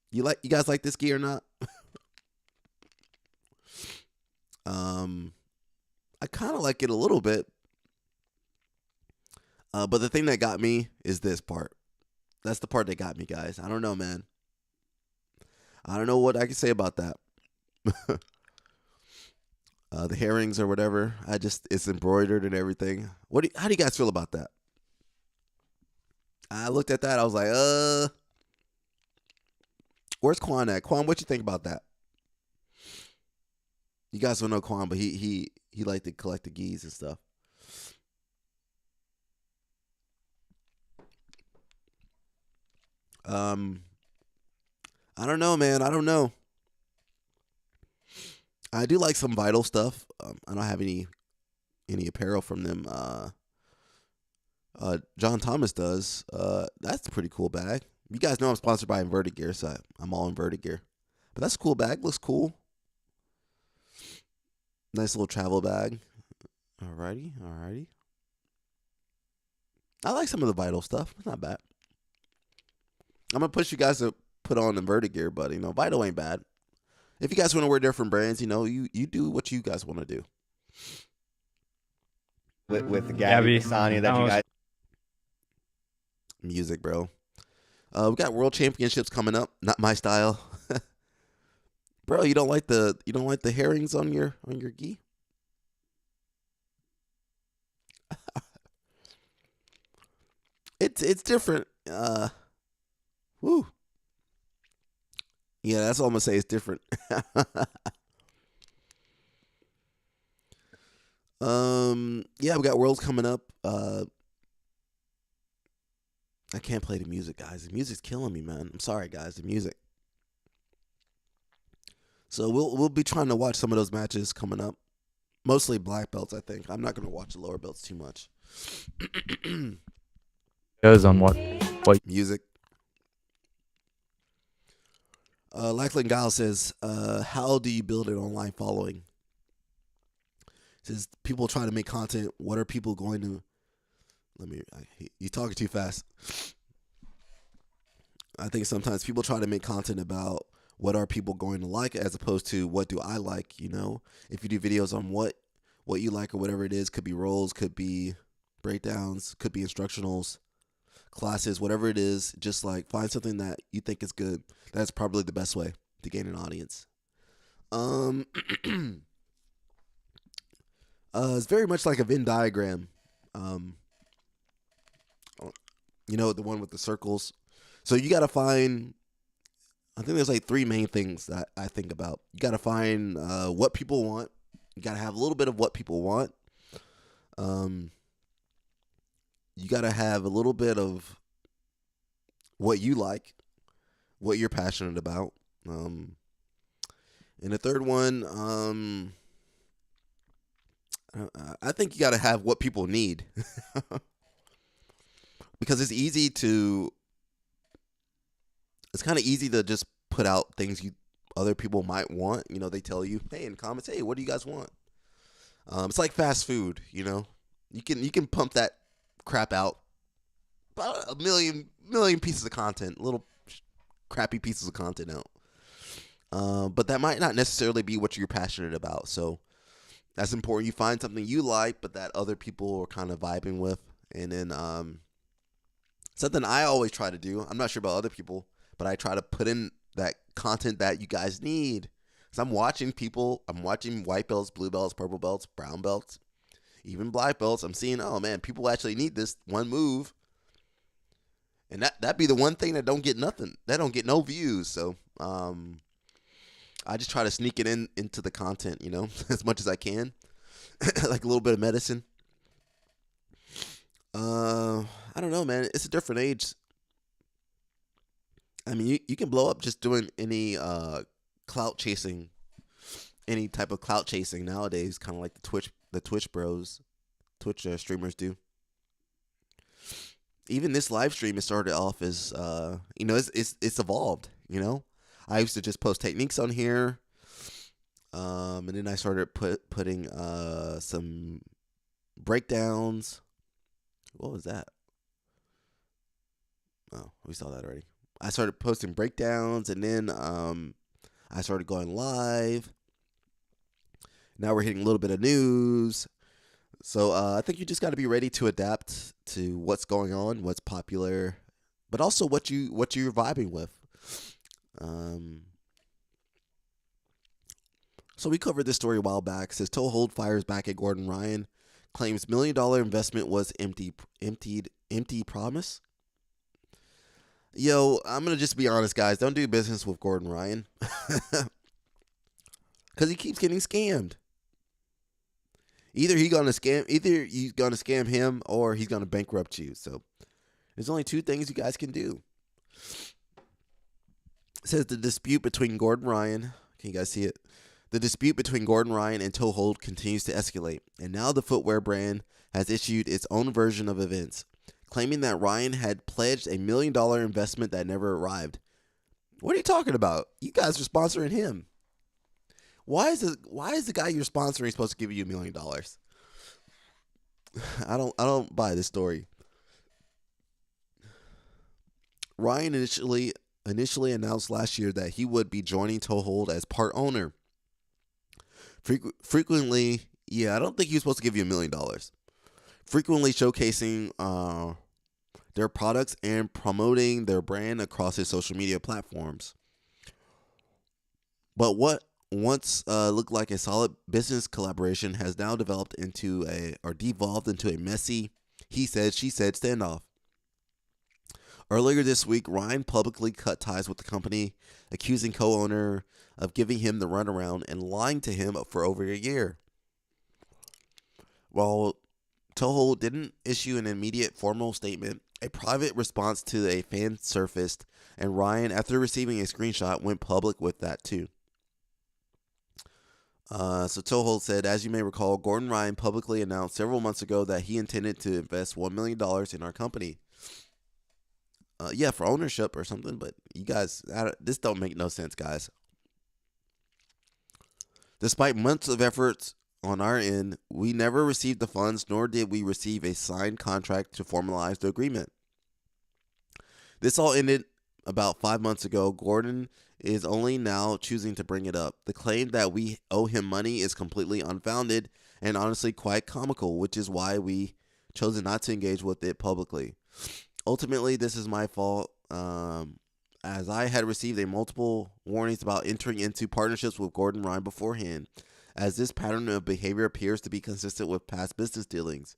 You guys like this gi or not? I kind of like it a little bit. But the thing that got me is this part. That's the part that got me, guys. I don't know, man. I don't know what I can say about that. The herrings or whatever. It's embroidered and everything. How do you guys feel about that? I looked at that. I was like, where's Quan at? Quan, what you think about that? You guys don't know Quan, but he liked to collect the gis and stuff. I don't know, man. I don't know. I do like some Vital stuff. I don't have any apparel from them. John Thomas does. That's a pretty cool bag. You guys know I'm sponsored by Inverted Gear, so I'm all Inverted Gear. But that's a cool bag. Looks cool. Nice little travel bag. Alrighty. I like some of the Vital stuff. It's not bad. I'm going to push you guys to put on Inverted Gear, but, Vital ain't bad. If you guys want to wear different brands, you do what you guys want to do. With Gabby, Sanya, that you guys. Music, bro. We got World Championships coming up. Not my style. Bro, you don't like the herrings on your gi? It's different. Woo. Yeah, that's all I'm gonna say. It's different. Yeah, we got Worlds coming up. I can't play the music, guys. The music's killing me, man. I'm sorry, guys. The music. So we'll be trying to watch some of those matches coming up. Mostly black belts, I think. I'm not gonna watch the lower belts too much. Goes on what music. Lachlan Gile says, how do you build an online following? Says people try to make content. What are people going to? You're talking too fast. I think sometimes people try to make content about what are people going to like as opposed to what do I like, If you do videos on what you like or whatever it is, could be rolls, could be breakdowns, could be instructionals, classes, whatever it is, just like find something that you think is good. That's probably the best way to gain an audience. It's very much like a Venn diagram. The one with the circles. So you got to find, I think there's like three main things that I think about. You got to find what people want. You got to have a little bit of what people want. You got to have a little bit of what you like, what you're passionate about. And the third one, I think you got to have what people need. Because it's kind of easy to just put out things other people might want. They tell you, hey, in comments, hey, what do you guys want? It's like fast food, You can pump that crap out. About a million pieces of content, little crappy pieces of content out. But that might not necessarily be what you're passionate about. So that's important. You find something you like, but that other people are kind of vibing with. And then something I always try to do, I'm not sure about other people, but I try to put in that content that you guys need. So I'm watching white belts, blue belts, purple belts, brown belts, even black belts. I'm seeing, oh man, people actually need this one move. And that'd be the one thing that don't get nothing. That don't get no views. So I just try to sneak it into the content, as much as I can. Like a little bit of medicine. I don't know, man. It's a different age. I mean, you can blow up just doing any clout chasing, any type of clout chasing nowadays, kind of like the Twitch streamers do. Even this live stream, it started off as, it's evolved, I used to just post techniques on here. And then I started putting some breakdowns. What was that? Oh, we saw that already. I started posting breakdowns, and then I started going live. Now we're hitting a little bit of news. So I think you just got to be ready to adapt to what's going on, what's popular, but also what you're vibing with. So we covered this story a while back. Says Toehold fires back at Gordon Ryan, claims $1 million investment was empty promise. Yo, I'm gonna just be honest, guys. Don't do business with Gordon Ryan because he keeps getting scammed. Either you're gonna scam him, or he's gonna bankrupt you. So there's only two things you guys can do. It says the dispute between Gordon Ryan. Can you guys see it? The dispute between Gordon Ryan and Toehold continues to escalate, and now the footwear brand has issued its own version of events, claiming that Ryan had pledged $1 million investment that never arrived. What are you talking about? You guys are sponsoring him. Why is the guy you're sponsoring supposed to give you $1 million? I don't buy this story. Ryan initially announced last year that he would be joining Toehold as part owner. Frequently, I don't think he was supposed to give you $1 million. Frequently showcasing their products and promoting their brand across his social media platforms. But what once looked like a solid business collaboration has now devolved into a messy he said, she said standoff. Earlier this week, Ryan publicly cut ties with the company, accusing co-owner of giving him the runaround and lying to him for over a year. While Toehold didn't issue an immediate formal statement, a private response to a fan surfaced, and Ryan, after receiving a screenshot, went public with that too. So Toehold said, as you may recall, Gordon Ryan publicly announced several months ago that he intended to invest $1 million in our company. For ownership or something, but you guys, this don't make no sense, guys. Despite months of efforts on our end, we never received the funds, nor did we receive a signed contract to formalize the agreement. This all ended about 5 months ago. Gordon is only now choosing to bring it up. The claim that we owe him money is completely unfounded and honestly quite comical, which is why we chose not to engage with it publicly. Ultimately, this is my fault, as I had received multiple warnings about entering into partnerships with Gordon Ryan beforehand, as this pattern of behavior appears to be consistent with past business dealings.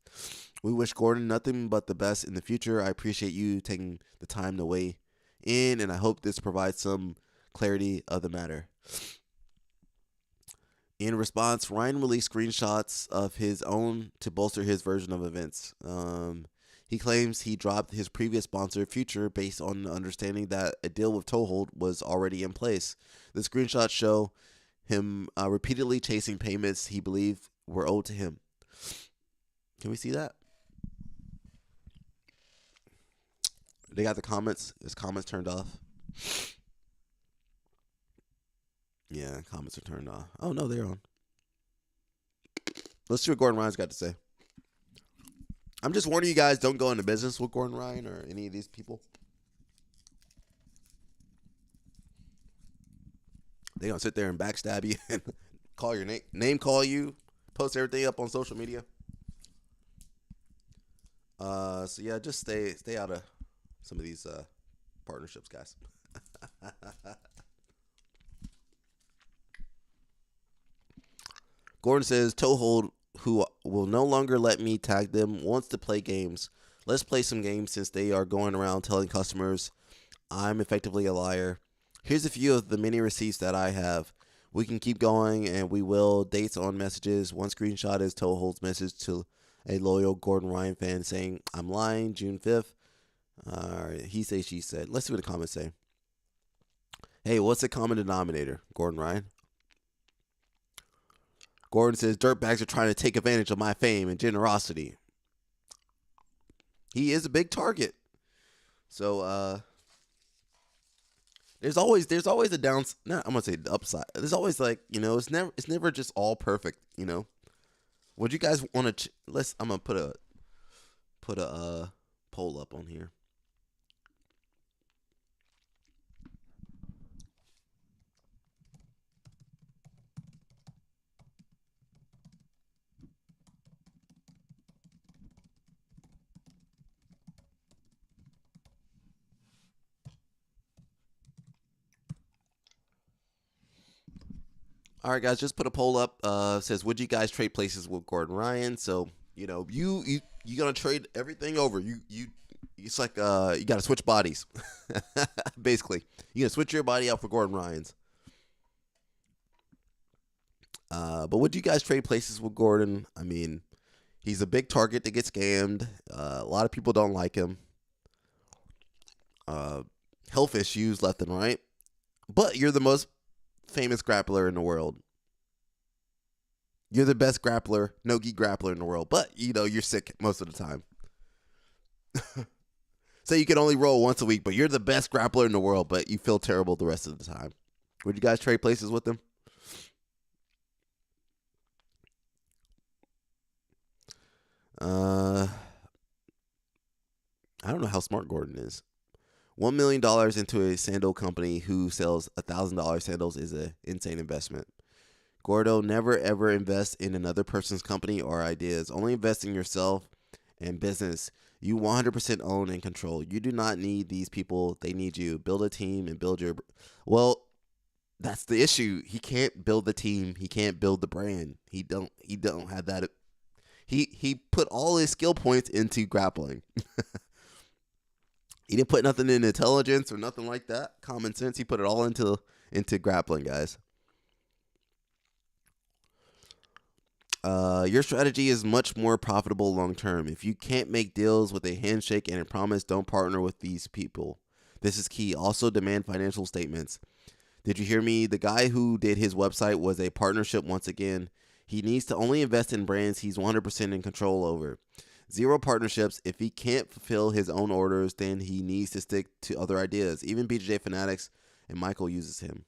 We wish Gordon nothing but the best in the future. I appreciate you taking the time to weigh in, and I hope this provides some clarity of the matter. In response, Ryan released screenshots of his own to bolster his version of events. He claims he dropped his previous sponsor, Future, based on the understanding that a deal with Toehold was already in place. The screenshots show him repeatedly chasing payments he believed were owed to him. Can we see that? They got the comments. His comments turned off. Yeah, comments are turned off. Oh, no, they're on. Let's see what Gordon Ryan's got to say. I'm just warning you guys, don't go into business with Gordon Ryan or any of these people. They're going to sit there and backstab you and call your name call you, post everything up on social media. Just stay out of some of these partnerships, guys. Gordon says, Toehold, who will no longer let me tag them, wants to play games. Let's play some games since they are going around telling customers I'm effectively a liar. Here's a few of the many receipts that I have. We can keep going, and we will. Dates on messages. One screenshot is Toehold's message to a loyal Gordon Ryan fan saying, I'm lying, June 5th. He say, she said. Let's see what the comments say. Hey, what's the common denominator, Gordon Ryan? Gordon says, dirtbags are trying to take advantage of my fame and generosity. He is a big target. So, there's always a downside. No, I'm gonna say the upside. There's always it's never just all perfect. Would you guys want to? I'm gonna put a poll up on here. All right, guys, just put a poll up. Says, would you guys trade places with Gordon Ryan? So, you gonna trade everything over. It's like you gotta switch bodies. Basically, you gonna switch your body out for Gordon Ryan's. But would you guys trade places with Gordon? I mean, he's a big target to get scammed. A lot of people don't like him. Health issues left and right. But you're the most famous grappler in the world. You're the best grappler, no-gi grappler in the world. But, you're sick most of the time. So you can only roll once a week, but you're the best grappler in the world, but you feel terrible the rest of the time. Would you guys trade places with him? I don't know how smart Gordon is. $1 million into a sandal company who sells $1,000 sandals is an insane investment. Gordo, never ever invest in another person's company or ideas. Only invest in yourself and business you 100% own and control. You do not need these people. They need you. Build a team and build your... Well, that's the issue. He can't build the team. He can't build the brand. He don't have that. He put all his skill points into grappling. He didn't put nothing in intelligence or nothing like that. Common sense. He put it all into grappling, guys. Your strategy is much more profitable long term. If you can't make deals with a handshake and a promise, don't partner with these people. This is key. Also, demand financial statements. Did you hear me? The guy who did his website was a partnership once again. He needs to only invest in brands he's 100% in control over. Zero partnerships. If he can't fulfill his own orders, then he needs to stick to other ideas. Even BJJ Fanatics and Michael uses him.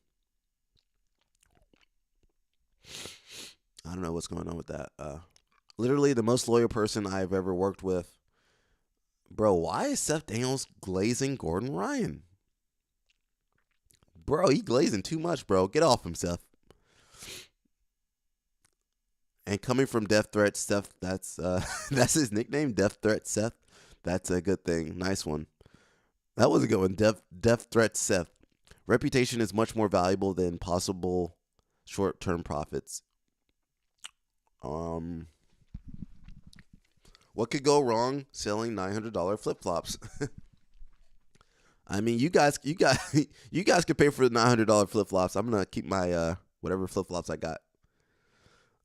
I don't know what's going on with that. Literally the most loyal person I've ever worked with. Bro, why is Seth Daniels glazing Gordon Ryan? Bro, he glazing too much, bro. Get off him, Seth. And coming from Death Threat Seth, that's his nickname, Death Threat Seth. That's a good thing. Nice one. That was a good one. Death Threat Seth. Reputation is much more valuable than possible short-term profits. What could go wrong selling $900 flip-flops? I mean, you guys could pay for the $900 flip-flops. I'm gonna keep my whatever flip-flops I got.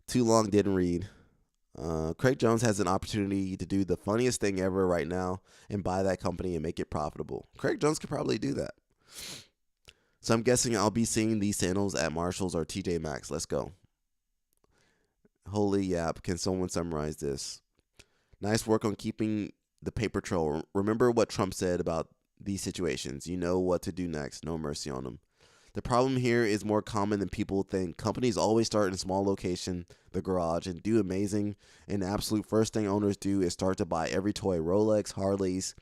Too long, didn't read. Craig Jones has an opportunity to do the funniest thing ever right now and buy that company and make it profitable. Craig Jones could probably do that. So I'm guessing I'll be seeing these sandals at Marshalls or TJ Maxx. Let's go. Holy yap. Can someone summarize this? Nice work on keeping the paper trail. Remember what Trump said about these situations. You know what to do next. No mercy on them. The problem here is more common than people think. Companies always start in a small location, the garage, and do amazing. And the absolute first thing owners do is start to buy every toy, Rolex, Harleys,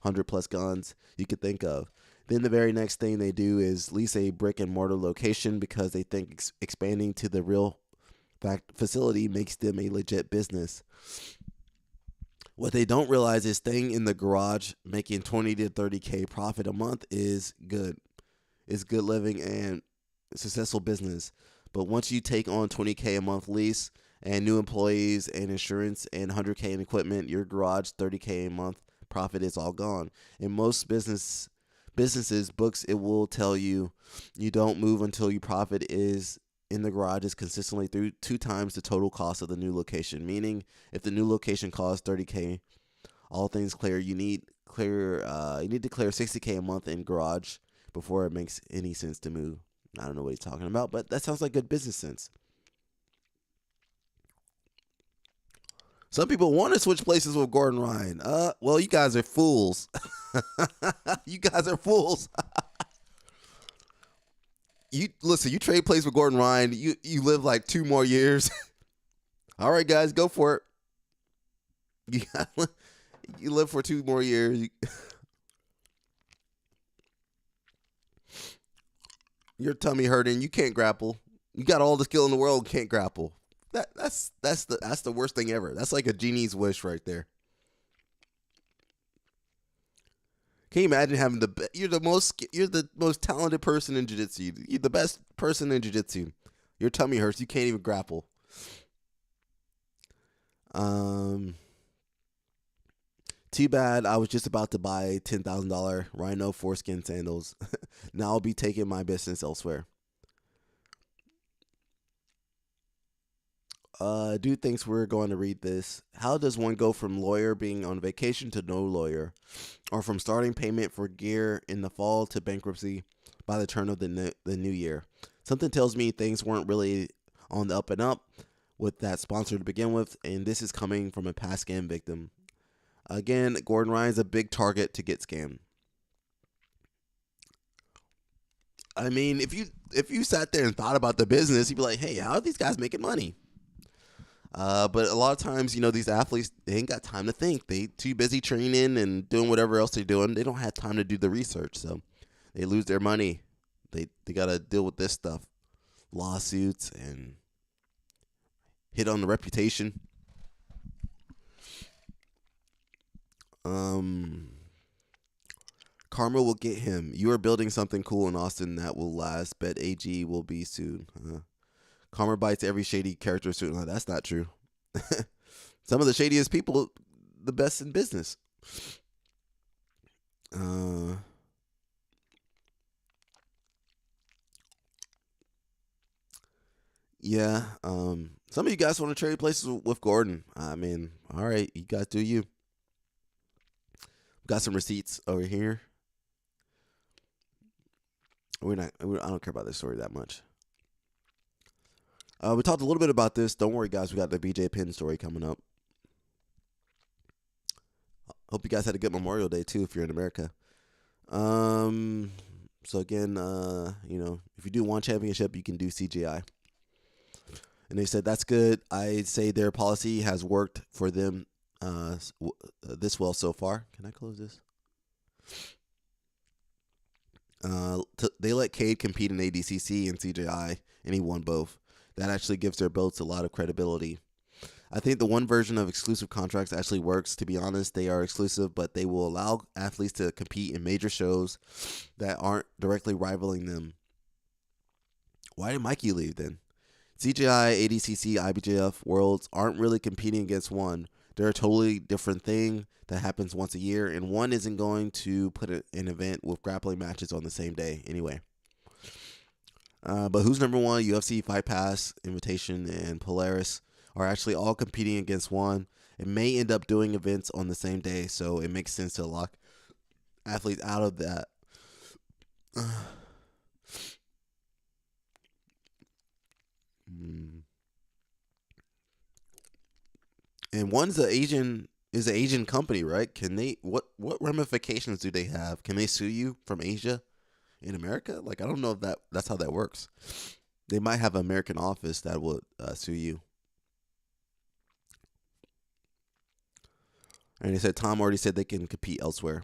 100+ guns you could think of. Then the very next thing they do is lease a brick and mortar location because they think expanding to the real facility makes them a legit business. What they don't realize is staying in the garage making 20 to 30K profit a month is good. It's good living and successful business. But once you take on 20K a month lease and new employees and insurance and 100K in equipment, your garage 30K a month profit is all gone. In most businesses books, it will tell you don't move until your profit is in the garage is consistently through 2 times the total cost of the new location. Meaning, if the new location costs 30K, all things clear, you need to clear 60K a month in garage before it makes any sense to move. I don't know what he's talking about, but that sounds like good business sense. Some people want to switch places with Gordon Ryan. Well, you guys are fools. You guys are fools. You trade places with Gordon Ryan. You live like 2 more years. All right, guys, go for it. You live for 2 more years. Your tummy hurting. You can't grapple. You got all the skill in the world, can't grapple. That's the worst thing ever. That's like a genie's wish right there. Can you imagine having you're the most talented person in jiu-jitsu. You're the best person in jiu-jitsu. Your tummy hurts. You can't even grapple. Too bad. I was just about to buy $10,000 Rhino foreskin sandals. Now I'll be taking my business elsewhere. Dude thinks we're going to read this. How does one go from lawyer being on vacation to no lawyer? Or from starting payment for gear in the fall to bankruptcy by the turn of the new year? Something tells me things weren't really on the up and up with that sponsor to begin with, and this is coming from a past scam victim. Again, Gordon Ryan's a big target to get scammed. I mean, if you sat there and thought about the business, you'd be like, hey, how are these guys making money? But a lot of times, these athletes, they ain't got time to think. They too busy training and doing whatever else they're doing. They don't have time to do the research, so they lose their money. They got to deal with this stuff, lawsuits, and hit on the reputation. Karma will get him. You are building something cool in Austin that will last. Bet AG will be soon. Karma bites every shady character soon. No, that's not true. Some of the shadiest people, the best in business. Yeah. Some of you guys want to trade places with Gordon. I mean, all right, you guys do you. Got some receipts over here. I don't care about this story that much. We talked a little bit about this. Don't worry, guys. We got the BJ Penn story coming up. Hope you guys had a good Memorial Day, too, if you're in America. So, again, if you do one championship, you can do CGI. And they said, that's good. I'd say their policy has worked for them this well so far. Can I close this? They let Cade compete in ADCC and CGI, and he won both. That actually gives their belts a lot of credibility. I think the one version of exclusive contracts actually works. To be honest, they are exclusive, but they will allow athletes to compete in major shows that aren't directly rivaling them. Why did Mikey leave then? CGI, ADCC, IBJF Worlds aren't really competing against one. They're a totally different thing that happens once a year, and one isn't going to put an event with grappling matches on the same day anyway. But who's number one? UFC, Fight Pass, Invitation, and Polaris are actually all competing against one. It may end up doing events on the same day, so it makes sense to lock athletes out of that. And one's is an Asian company, right? Can they what ramifications do they have? Can they sue you from Asia in America? Like, I don't know if that's how that works. They might have an American office that would sue you. And they said Tom already said they can compete elsewhere.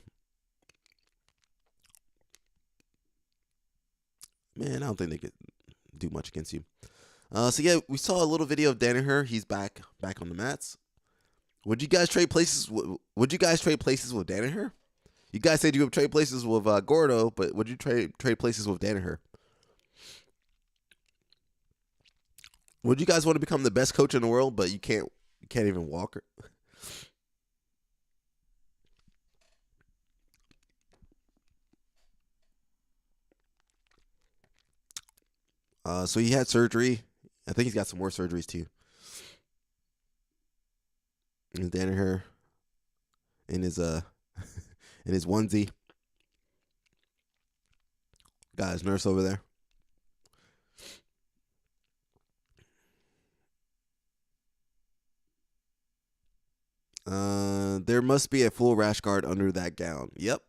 Man, I don't think they could do much against you. So yeah, we saw a little video of Danaher. He's back on the mats. Would you guys trade places? Would you guys trade places with Danaher? You guys said you would trade places with Gordo, but would you trade places with Danaher? Would you guys want to become the best coach in the world, but you can't even walk? So he had surgery. I think he's got some more surgeries too. And Danaher in his in his onesie. Got his nurse over there. There must be a full rash guard under that gown. Yep.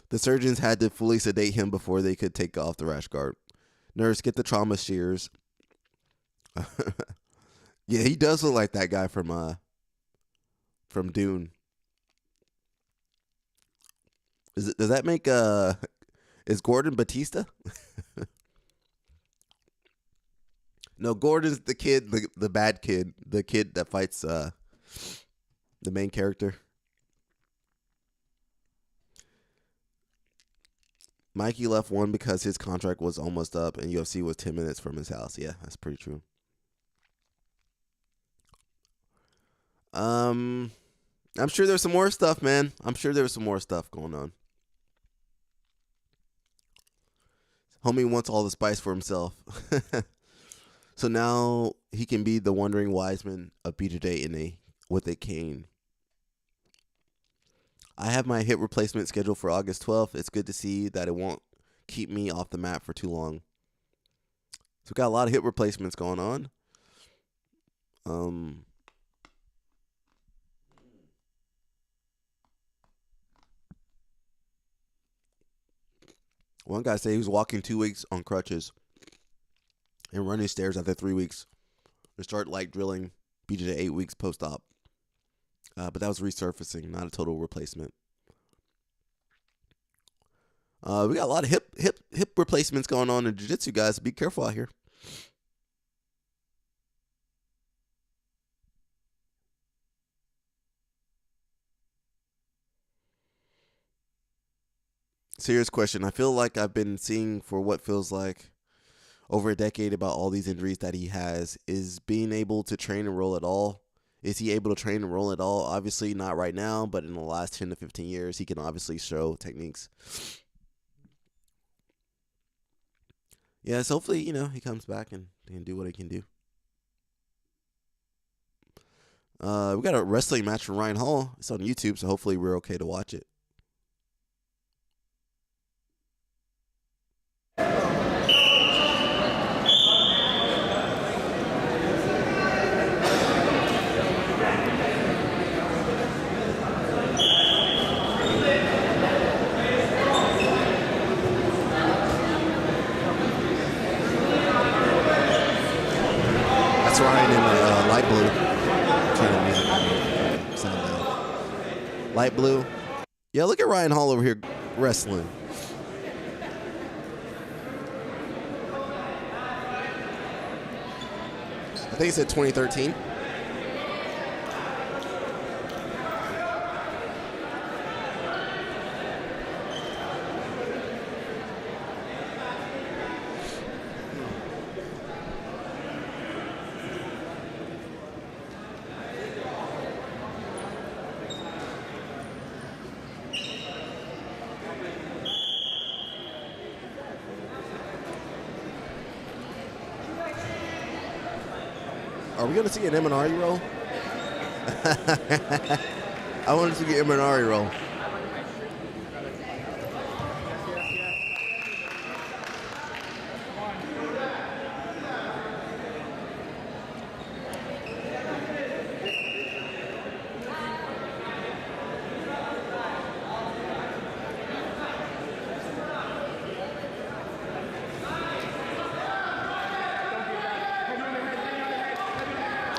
The surgeons had to fully sedate him before they could take off the rash guard. Nurse, get the trauma shears. Yeah, he does look like that guy from Dune. Does that make is Gordon Batista? No, Gordon's the kid, the bad kid, the kid that fights the main character. Mikey left one because his contract was almost up and UFC was 10 minutes from his house. Yeah, that's pretty true. I'm sure there's some more stuff, man. I'm sure there's some more stuff going on. Homie wants all the spice for himself. So now he can be the wandering Wiseman of BJJ with a cane. I have my hip replacement scheduled for August 12th. It's good to see that it won't keep me off the mat for too long. So we got a lot of hip replacements going on. One guy said he was walking 2 weeks on crutches and running stairs after 3 weeks. They start like drilling BJJ 8 weeks post-op. But that was resurfacing, not a total replacement. We got a lot of hip replacements going on in jiu-jitsu, guys. Be careful out here. Serious question. I feel like I've been seeing for what feels like over a decade about all these injuries that he has. Is being able to train and roll at all? Is he able to train and roll at all? Obviously not right now, but in the last 10 to 15 years, he can obviously show techniques. Yes, hopefully, he comes back and can do what he can do. We got a wrestling match from Ryan Hall. It's on YouTube, so hopefully we're okay to watch it. That's Ryan in the light blue. Sound down. Light blue. Yeah, look at Ryan Hall over here wrestling. I think he said 2013. Are we going to see an Eminari roll? I want to see an Eminari roll.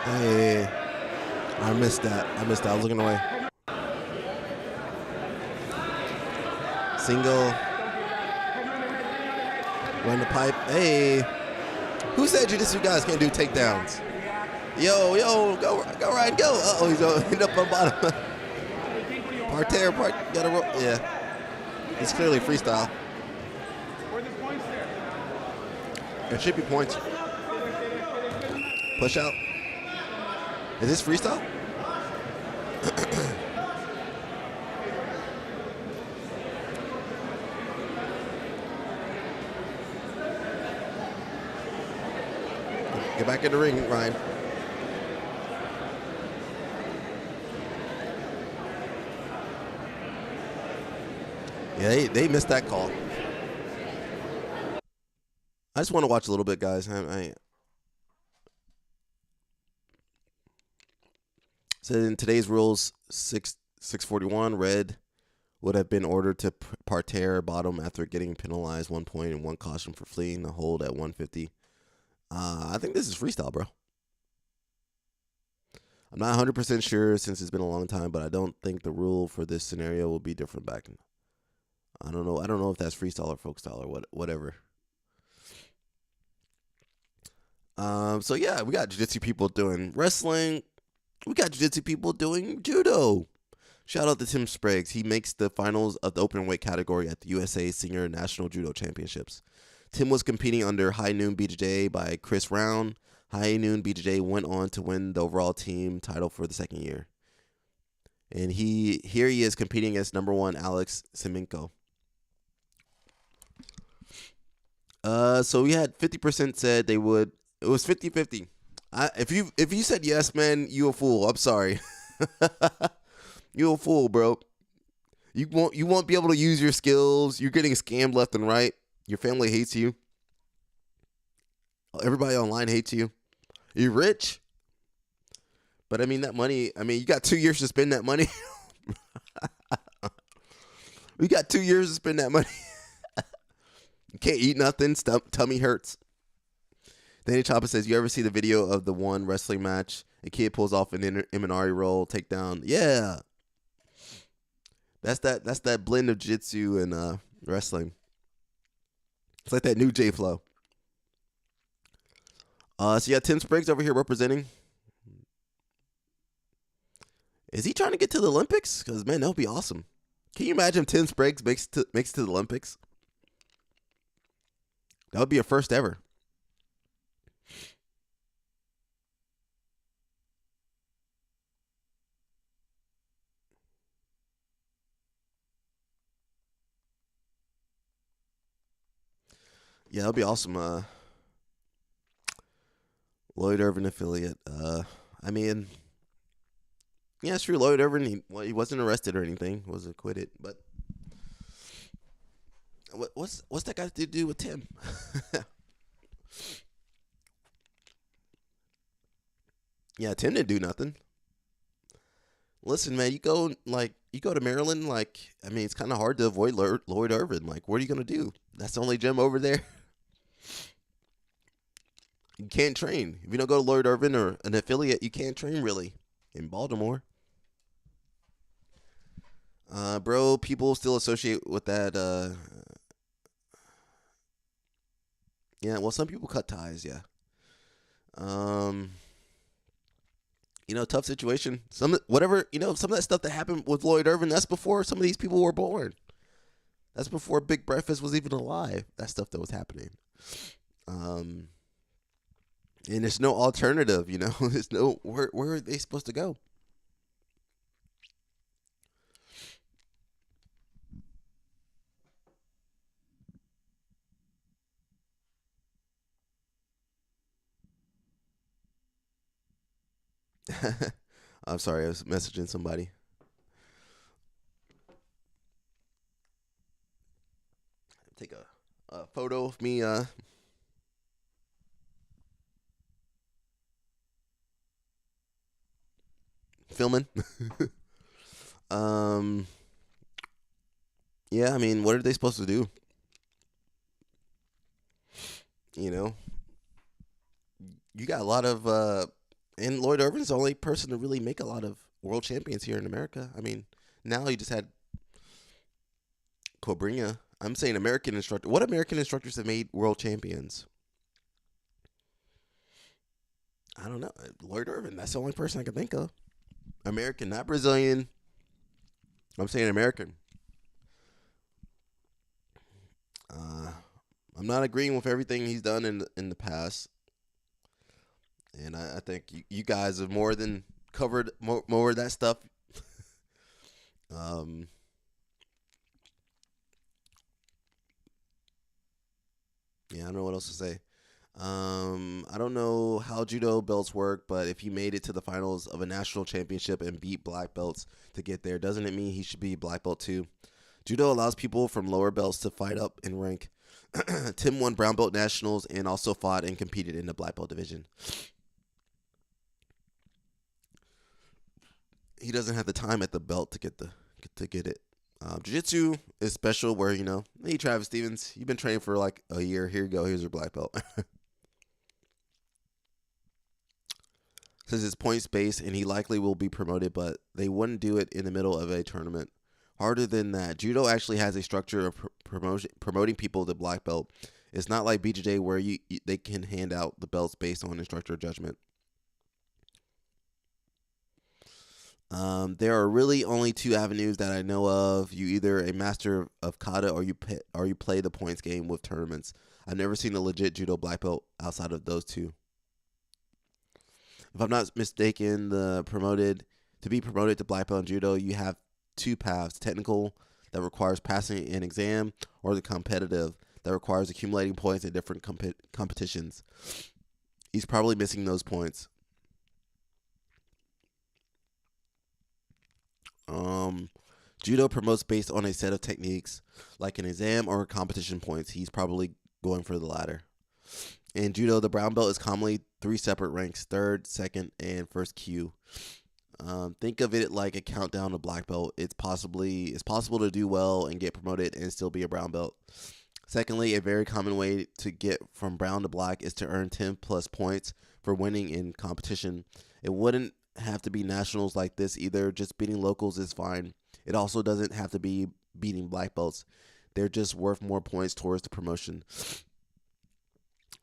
Hey, I missed that. I was looking away. Single. Run the pipe. Hey. Who said jiu-jitsu guys can't do takedowns? Yo, go Ryan, go. Uh-oh, he's up on bottom. Parterre, gotta roll. Yeah. It's clearly freestyle. There should be points. Push out. Is this freestyle? Get back in the ring, Ryan. Yeah, they missed that call. I just want to watch a little bit, guys. So in today's rules, 641, red would have been ordered to parterre bottom after getting penalized 1 point and 1 caution for fleeing the hold at 150. I think this is freestyle, bro. I'm not 100% sure since it's been a long time, but I don't think the rule for this scenario will be different back in. I don't know. I don't know if that's freestyle or folk style or whatever. So yeah, we got jiu-jitsu people doing wrestling. We got jiu-jitsu people doing judo. Shout out to Tim Spriggs. He makes the finals of the open weight category at the USA Senior National Judo Championships. Tim was competing under High Noon BJJ by Chris Round. High Noon BJJ went on to win the overall team title for the second year. And he is competing against number 1 Alex Semenko. So we had 50% said they would. It was 50-50. If you said yes, man, you a fool. I'm sorry. You a fool, bro. You won't be able to use your skills. You're getting scammed left and right. Your family hates you. Everybody online hates you. You're rich. But I mean that money, you got 2 years to spend that money. We got 2 years to spend that money. You can't eat nothing. Tummy hurts. Danny Choppa says, you ever see the video of the one wrestling match? A kid pulls off an Imanari roll, takedown. Yeah. That's that blend of jiu-jitsu and wrestling. It's like that new J-Flow. So you got Tim Spriggs over here representing. Is he trying to get to the Olympics? Because, man, that would be awesome. Can you imagine if Tim Spriggs makes it to the Olympics? That would be a first ever. Yeah, that would be awesome. Lloyd Irvin affiliate. Yeah, it's true. Lloyd Irvin, he wasn't arrested or anything. He was acquitted. But what's that got to do with Tim? Yeah, Tim didn't do nothing. Listen, man, you go to Maryland. It's kind of hard to avoid Lloyd Irvin. What are you gonna do? That's the only gym over there. You can't train if you don't go to Lloyd Irvin or an affiliate. You can't train really in Baltimore. Bro, people still associate with that. Yeah, well, some people cut ties. Yeah. Tough situation. Some of that stuff that happened with Lloyd Irvin, that's before some of these people were born. That's before Big Breakfast was even alive. That stuff that was happening. And there's no alternative, There's no where are they supposed to go? I'm sorry, I was messaging somebody. Take a photo of me filming. Yeah, what are they supposed to do? You got a lot of and Lloyd Irvin's the only person to really make a lot of world champions here in America. Now you just had Cobrinha. I'm saying American instructor. What American instructors have made world champions? I don't know. Lloyd Irvin. That's the only person I can think of. American, not Brazilian. I'm saying American. I'm not agreeing with everything he's done in the past. And I think you guys have more than covered more of that stuff. Yeah, I don't know what else to say. I don't know how judo belts work, but if he made it to the finals of a national championship and beat black belts to get there, doesn't it mean he should be black belt too? Judo allows people from lower belts to fight up in rank. Tim won brown belt nationals and also fought and competed in the black belt division. He doesn't have the time at the belt to get it. Jiu-jitsu is special where, hey, Travis Stevens, you've been training for like a year. Here you go. Here's your black belt. Says it's points based and he likely will be promoted, but they wouldn't do it in the middle of a tournament. Harder than that, judo actually has a structure of promoting people to black belt. It's not like BJJ where they can hand out the belts based on instructor judgment. There are really only two avenues that I know of. You either a master of kata or you play the points game with tournaments. I've never seen a legit judo black belt outside of those two. If I'm not mistaken, to be promoted to black belt in judo, you have two paths: technical, that requires passing an exam, or the competitive, that requires accumulating points in different competitions. He's probably missing those points. Judo promotes based on a set of techniques, like an exam or competition points. He's probably going for the latter. In judo, the brown belt is commonly 3 separate ranks: third, second, and first kyu. Think of it like a countdown to black belt. It's possible to do well and get promoted and still be a brown belt. Secondly, a very common way to get from brown to black is to earn 10 plus points for winning in competition. It wouldn't have to be nationals like this either. Just beating locals is fine. It also doesn't have to be beating black belts. They're just worth more points towards the promotion.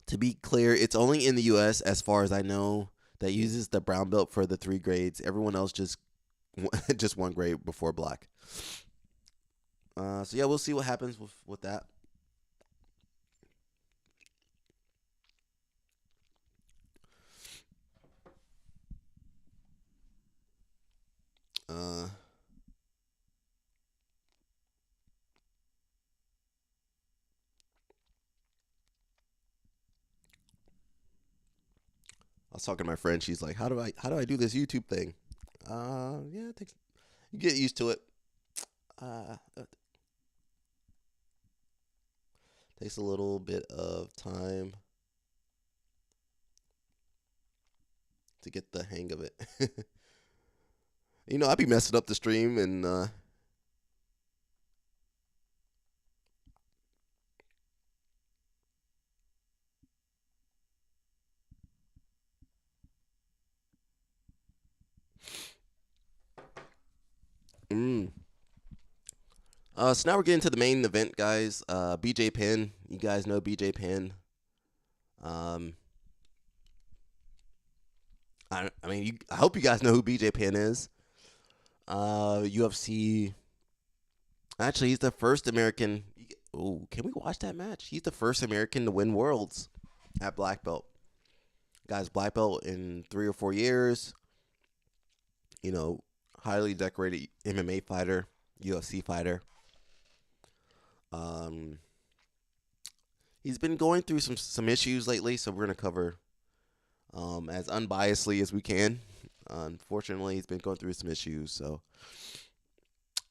To be clear, it's only in the U.S., as far as I know, that uses the brown belt for the 3 grades. Everyone else just 1 grade before black. So yeah, we'll see what happens with that. I was talking to my friend. She's like, "How do I do this YouTube thing?" Yeah, you get used to it. Takes a little bit of time to get the hang of it. I'd be messing up the stream and so now we're getting to the main event, guys. BJ Penn. You guys know BJ Penn. I hope you guys know who BJ Penn is. UFC. Actually, he's the first American. Oh, can we watch that match? He's the first American to win Worlds at black belt. Guy's black belt in 3 or 4 years. Highly decorated MMA fighter, UFC fighter. He's been going through some issues lately, so we're gonna cover as unbiasedly as we can. Unfortunately, he's been going through some issues, so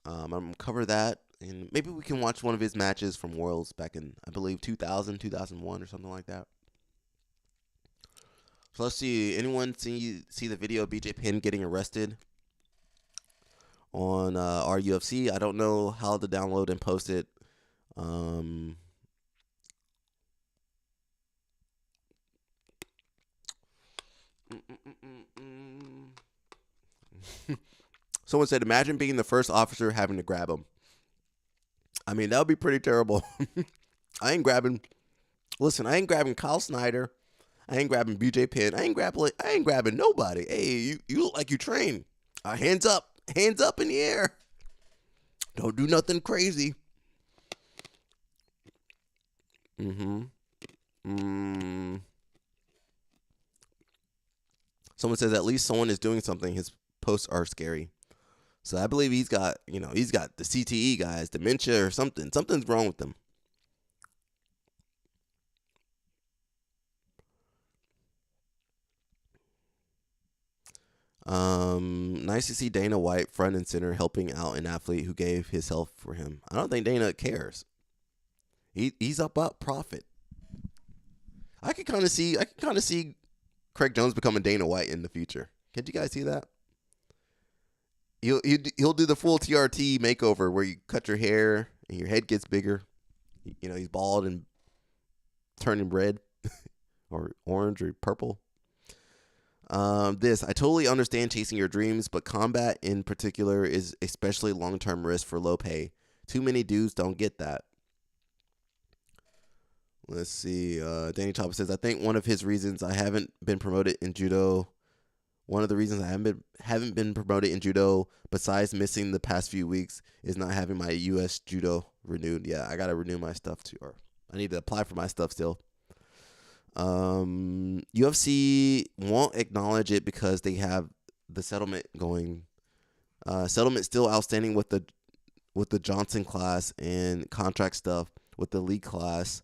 I'm gonna cover that, and maybe we can watch one of his matches from Worlds back in, I believe, 2000, 2001 or something like that. So let's see. Anyone see the video of BJ Penn getting arrested on our UFC? I don't know how to download and post it. Someone said, imagine being the first officer having to grab him. I mean, that would be pretty terrible. I ain't grabbing Kyle Snyder. I ain't grabbing BJ Penn. I ain't grabbing nobody. Hey, you look like you train. Hands up in the air. Don't do nothing crazy. Someone says at least someone is doing something. His posts are scary. So I believe he's got the CTE, guys, dementia or something. Something's wrong with him. Nice to see Dana White front and center helping out an athlete who gave his health for him. I don't think Dana cares. He's about profit. I can kind of see Craig Jones becoming Dana White in the future. Can't you guys see that? He'll do the full TRT makeover where you cut your hair and your head gets bigger. He's bald and turning red or orange or purple. I totally understand chasing your dreams, but combat in particular is especially long-term risk for low pay. Too many dudes don't get that. Let's see. Danny Chopper says, I think one of his reasons I haven't been promoted in judo One of the reasons I haven't been promoted in judo, besides missing the past few weeks, is not having my U.S. judo renewed. Yeah, I gotta renew my stuff too, or I need to apply for my stuff still. UFC won't acknowledge it because they have the settlement going. Settlement still outstanding with the Johnson class and contract stuff with the Lee class.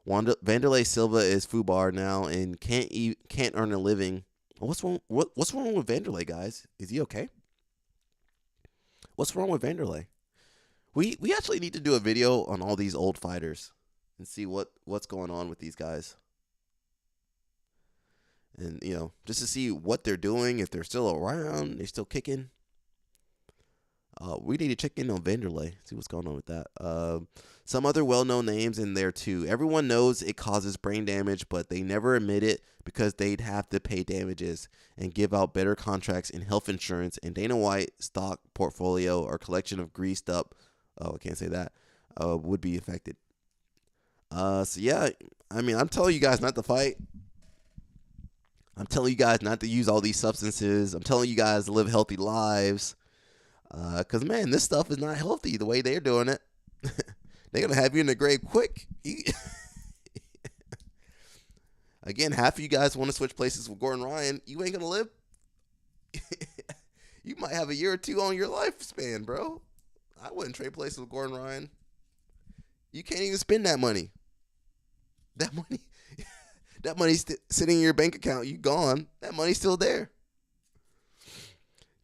Vanderlei Silva is FUBAR now and can't earn a living. What's wrong with Vanderlei, guys? Is he okay? What's wrong with Vanderlei? We actually need to do a video on all these old fighters and see what's going on with these guys. And, you know, just to see what they're doing, if they're still around, they're still kicking. We need to check in on Vanderlei, see what's going on with that. Some other well-known names in there, too. Everyone knows it causes brain damage, but they never admit it because they'd have to pay damages and give out better contracts in health insurance and Dana White stock portfolio or collection of greased up, I can't say that, would be affected. So, yeah, I mean, I'm telling you guys not to fight. I'm telling you guys not to use all these substances. I'm telling you guys to live healthy lives. Because, man, this stuff is not healthy the way they're doing it. They're going to have you in the grave quick. Again, half of you guys want to switch places with Gordon Ryan. You ain't going to live. You might have a year or two on your lifespan, bro. I wouldn't trade places with Gordon Ryan. You can't even spend that money. That money's sitting in your bank account. You gone. That money's still there.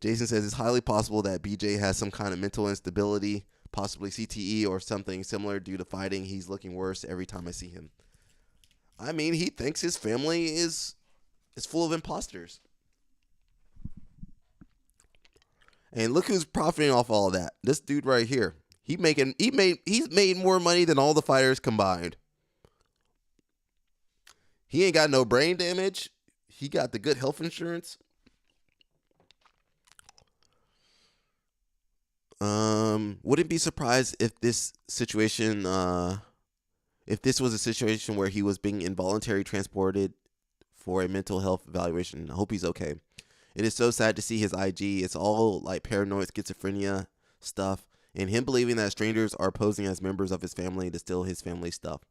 Jason says it's highly possible that BJ has some kind of mental instability, possibly CTE or something similar due to fighting. He's looking worse every time I see him. I mean, he thinks his family is full of imposters. And look who's profiting off all of that. This dude right here. He's made more money than all the fighters combined. He ain't got no brain damage. He got the good health insurance. Wouldn't be surprised if this situation, if this was a situation where he was being involuntarily transported for a mental health evaluation. I hope he's okay. It is so sad to see his IG. It's all like paranoid schizophrenia stuff, and him believing that strangers are posing as members of his family to steal his family stuff.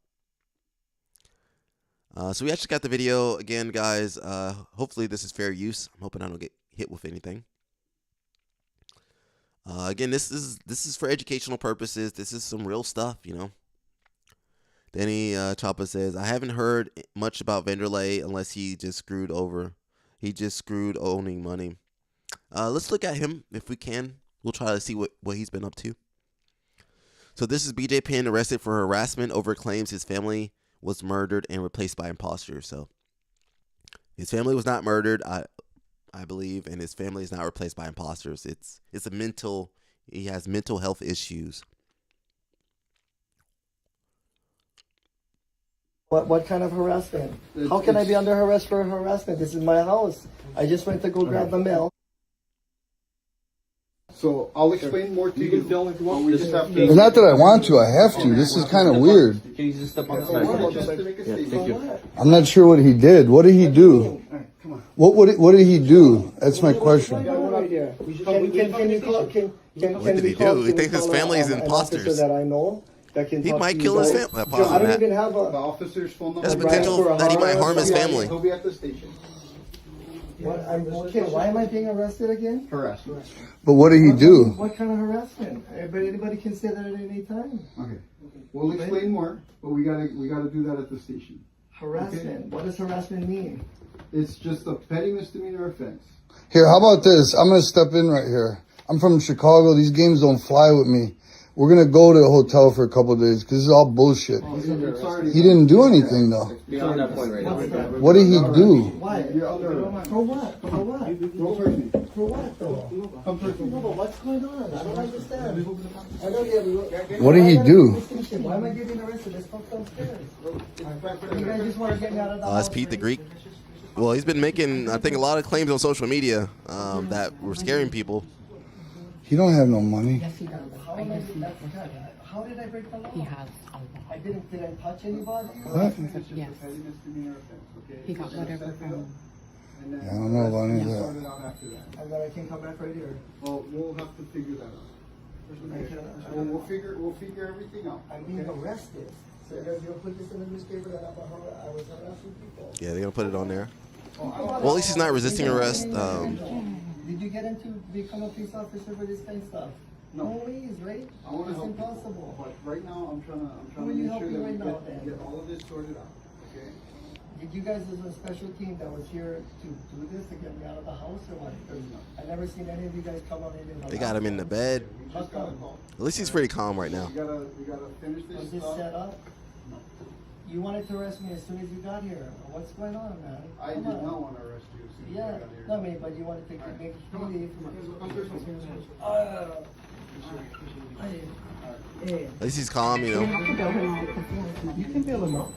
So we actually got the video again, guys. Hopefully this is fair use. I'm hoping I don't get hit with anything. Again, this is for educational purposes. This is some real stuff, you know. Danny Chapa says, I haven't heard much about Vanderlei unless he just screwed over. He just screwed owning money. Let's look at him if we can. We'll try to see what he's been up to. So this is BJ Penn arrested for harassment over claims his family was murdered and replaced by imposters. So his family was not murdered, I believe, and his family is not replaced by imposters. He has mental health issues. What kind of harassment? How can I be under arrest for harassment? This is my house. I just went to go grab the mail. So I'll explain more to you. You can film if you want. It's not that I want to. I have to. This is kind of weird. Can you just step on the side? I'm not sure what he did. What did he do? What did he do? That's my question. What did he do? He thinks his family is imposters. That I know. He might kill his family. I don't even have the officer's phone number. There's potential that he might harm his family. He'll be at the station. Okay, why am I being arrested again? Harassment. But what did he do? What kind of harassment? Anybody can say that at any time. Okay. We'll explain more, but we gotta do that at the station. Harassment. Okay. What does harassment mean? It's just a petty misdemeanor offense. Here, how about this? I'm going to step in right here. I'm from Chicago. These games don't fly with me. We're going to go to a hotel for a couple of days because this is all bullshit. He didn't do anything, though. Beyond that point right now. What did he do? Why? For what? For what? For what, though? No, but what's going on? I don't understand. What did he do? Why am I getting arrested? Let's talk downstairs. You guys just want to get me out of the house. That's Pete the Greek. Well, he's been making, I think, a lot of claims on social media that were scaring people. He don't have no money. Yes, he does. How did I break the law? He has a lot. I didn't touch anybody? What? Yes. He got whatever from And then Yeah, I don't know about any of sort that. it out after that. And then I can come back right here. Well, we'll have to figure that out. We'll figure everything out. I'm being arrested. So you guys gonna put this in the newspaper that I was harassing people? Yeah, they're gonna put it on there. Well, at least he's not resisting arrest. Did you get into become a police officer for this kind of stuff? No. Please, right? I want to It's help impossible. you, but right now I'm trying Who to will you make help sure me that right we now, then? get all of this sorted out. Okay. Did you guys as a special team that was here to do this to get me out of the house or what? 'Cause I never seen any of you guys come on in. They got him in the bed. How come? At least he's pretty calm right now. We gotta finish this Was this stuff. set up? You wanted to arrest me as soon as you got here. What's going on, man? I Come did on. not want to arrest you. As soon as I Yeah, got here. no, I mean, but you wanted to make me leave. Hey, At least he's calm, you know. you can bail him out.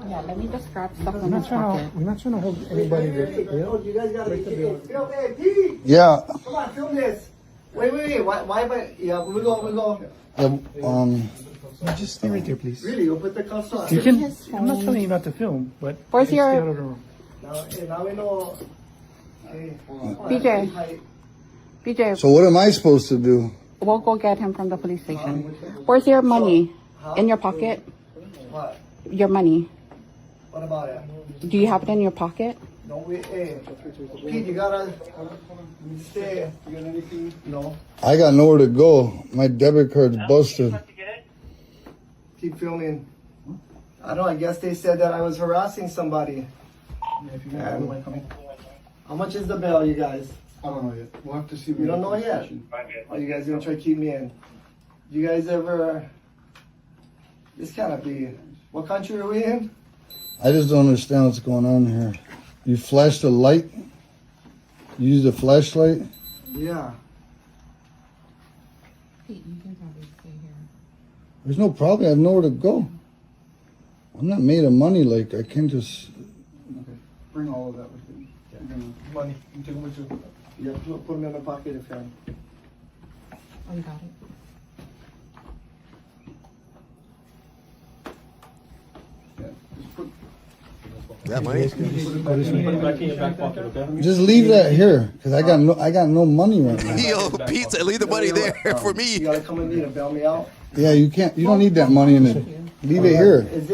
Yeah, let me just grab stuff We're from his pocket. not trying to hold anybody there. You guys gotta be film. Hey, Pete! Yeah. Come on, film this. Wait. Why am I? Yeah, we go. Yeah, Just stay right there, please. Really? You'll put the cuffs on. You can. I'm not telling you not to film, but. Where's your Now we know. Hey, BJ? BJ, so what am I supposed to do? we'll go get him from the police station. Where's your money? In your pocket? What? Your money. What about it? Do you have it in your pocket? No, hey, Pete, you gotta stay. You got anything? No. I got nowhere to go. My debit card's busted. Keep filming. I don't know, I guess they said that I was harassing somebody. How much is the bail, you guys? I don't know yet. We'll have to see. You don't know yet? Oh, you guys gonna try to keep me in? You guys ever... This cannot be... What country are we in? I just don't understand what's going on here. You flashed a light? You used a flashlight? Yeah. There's no problem. I have nowhere to go. I'm not made of money. Like, I can't just... Okay. Bring all of that with you. Money. You take them with you. Yeah, put them in my pocket if you can. Oh, you got it. Yeah. Just put. That money? Just leave that here, because I got no money right now. Yo, pizza, leave the money there for You me. gotta come with me to bail me out. Yeah, you don't need that money in it. Leave it here. Is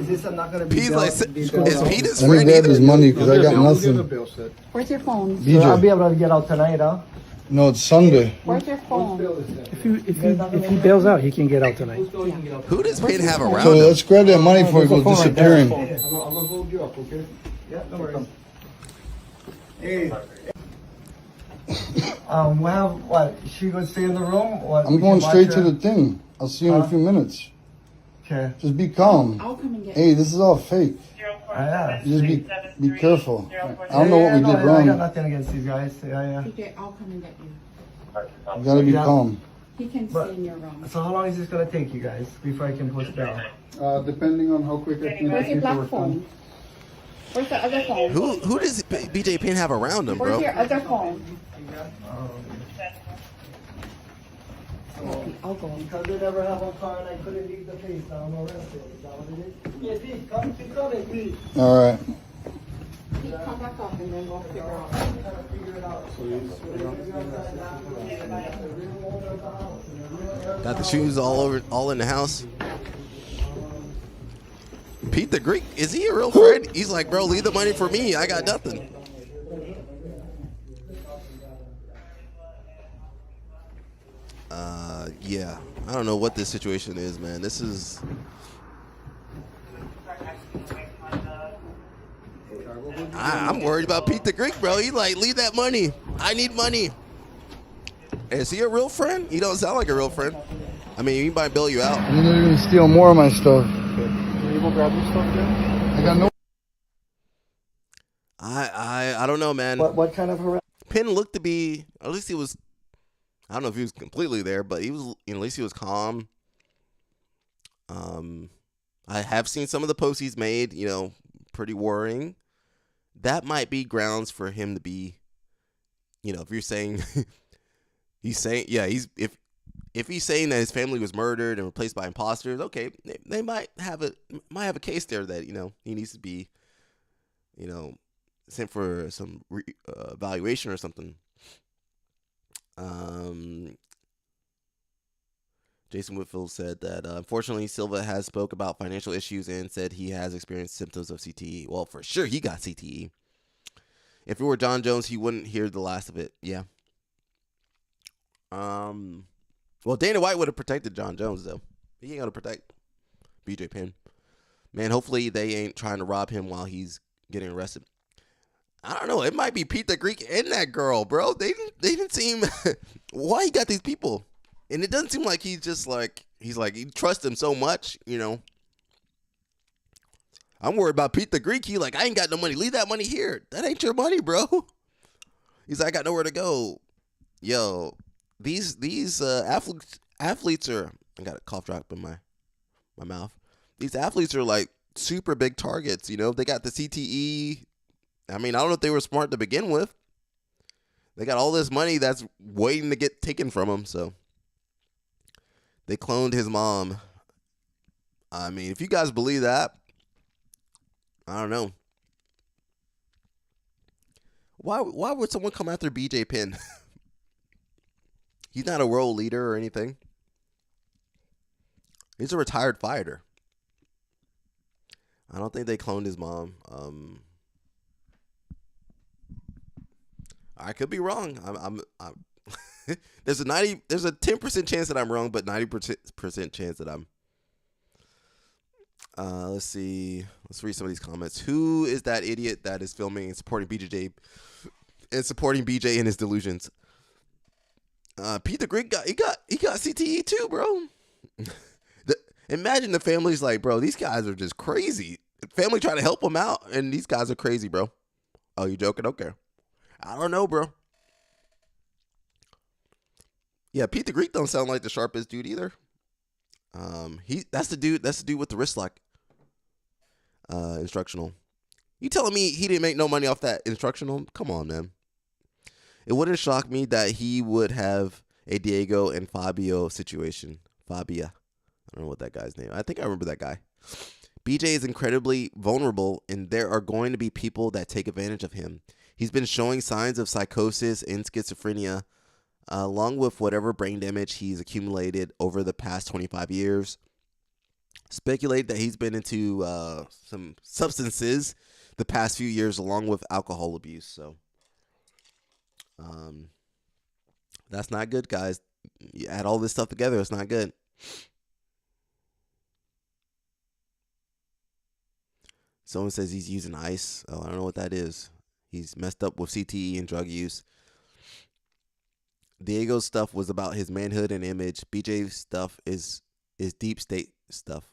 this I'm not gonna be Pete's bailed- like, be is bailed out? Pete his Let me friend grab his either? money, because I got nothing. Where's your phone? So I'll be BJ. able to get out tonight, huh? No, it's Sunday. Where's your phone? If he bails out, he can get out tonight. Who does Pin have around So him? let's grab that money before it goes disappearing. I'm gonna hold you up, okay? Yeah, no worries. Hey. We have what? She gonna stay in the room? What? I'm we going can straight watch to her? the thing. I'll see you in a few minutes. Okay. Just be calm. I'll come and get Hey, this is all fake. Yeah. Just be careful. I don't know what we did I got wrong. nothing against these guys. Yeah. BJ, I'll come and get you. You gotta be Yeah. calm. He can But- stay in your room. So how long is this gonna take, you guys, before I can post bail? Depending on how quick I can Where's get your black paperwork phone? done. Where's the other phone? Who does BJ Pin have around him, Where's bro? your other phone? I'll go. Because they never have a car and I couldn't leave the place, now I'm arrested. Is that what it is? Yeah, Pete, keep coming, Pete. All right. Come back up and then we'll figure out. Figure it out. Got the shoes all in the house. Pete the Greek, is he a real friend? He's like, bro, leave the money for me. I got nothing. Yeah, I don't know what this situation is, man. This is. I'm worried about Pete the Greek, bro. He like, leave that money. I need money. Is he a real friend? He don't sound like a real friend. I mean, he might bail you out. And then they're gonna steal more of my stuff. Can you go grab your stuff there? I got no. I don't know, man. What kind of harassment? Penn looked to be, at least he was, I don't know if he was completely there, but he was, at least he was calm. I have seen some of the posts he's made, pretty worrying. That might be grounds for him to be, if you're saying, if he's saying that his family was murdered and replaced by imposters, okay, they might have a case there that, he needs to be, sent for some evaluation or something. Jason Whitfield said that unfortunately Silva has spoke about financial issues and said he has experienced symptoms of CTE. Well, for sure he got CTE. If it were John Jones, he wouldn't hear the last of it. Yeah. Well, Dana White would have protected John Jones though. He ain't gonna protect BJ Penn. Man, hopefully they ain't trying to rob him while he's getting arrested. I don't know. It might be Pete the Greek and that girl, bro. They didn't seem. Why he got these people? And it doesn't seem like he's just like he trusts him so much, you know. I'm worried about Pete the Greek. He like, I ain't got no money. Leave that money here. That ain't your money, bro. He's like, I got nowhere to go. Yo, these athletes are. I got a cough drop in my mouth. These athletes are like super big targets. You know, they got the CTE. I mean, I don't know if they were smart to begin with. They got all this money that's waiting to get taken from them. So they cloned his mom. I mean, if you guys believe that, I don't know. Why would someone come after BJ Penn? He's not a world leader or anything. He's a retired fighter. I don't think they cloned his mom. I could be wrong. I'm there's a 10% chance that I'm wrong, but 90% chance that I'm. Let's see. Let's read some of these comments. Who is that idiot that is filming and supporting BJ in his delusions? Pete the Greek he got CTE too, bro. Imagine the family's like, bro, these guys are just crazy. The family trying to help him out, and these guys are crazy, bro. Oh, you joking? Okay. I don't know, bro. Yeah, Pete the Greek don't sound like the sharpest dude either. That's the dude with the wrist lock. Instructional. You telling me he didn't make no money off that instructional? Come on, man. It wouldn't shock me that he would have a Diego and Fabio situation. Fabia. I don't know what that guy's name. I think I remember that guy. BJ is incredibly vulnerable, and there are going to be people that take advantage of him. He's been showing signs of psychosis and schizophrenia, along with whatever brain damage he's accumulated over the past 25 years. Speculate that he's been into some substances the past few years, along with alcohol abuse. So, that's not good, guys. You add all this stuff together, it's not good. Someone says he's using ice. Oh, I don't know what that is. He's messed up with CTE and drug use. Diego's stuff was about his manhood and image. BJ's stuff is deep state stuff.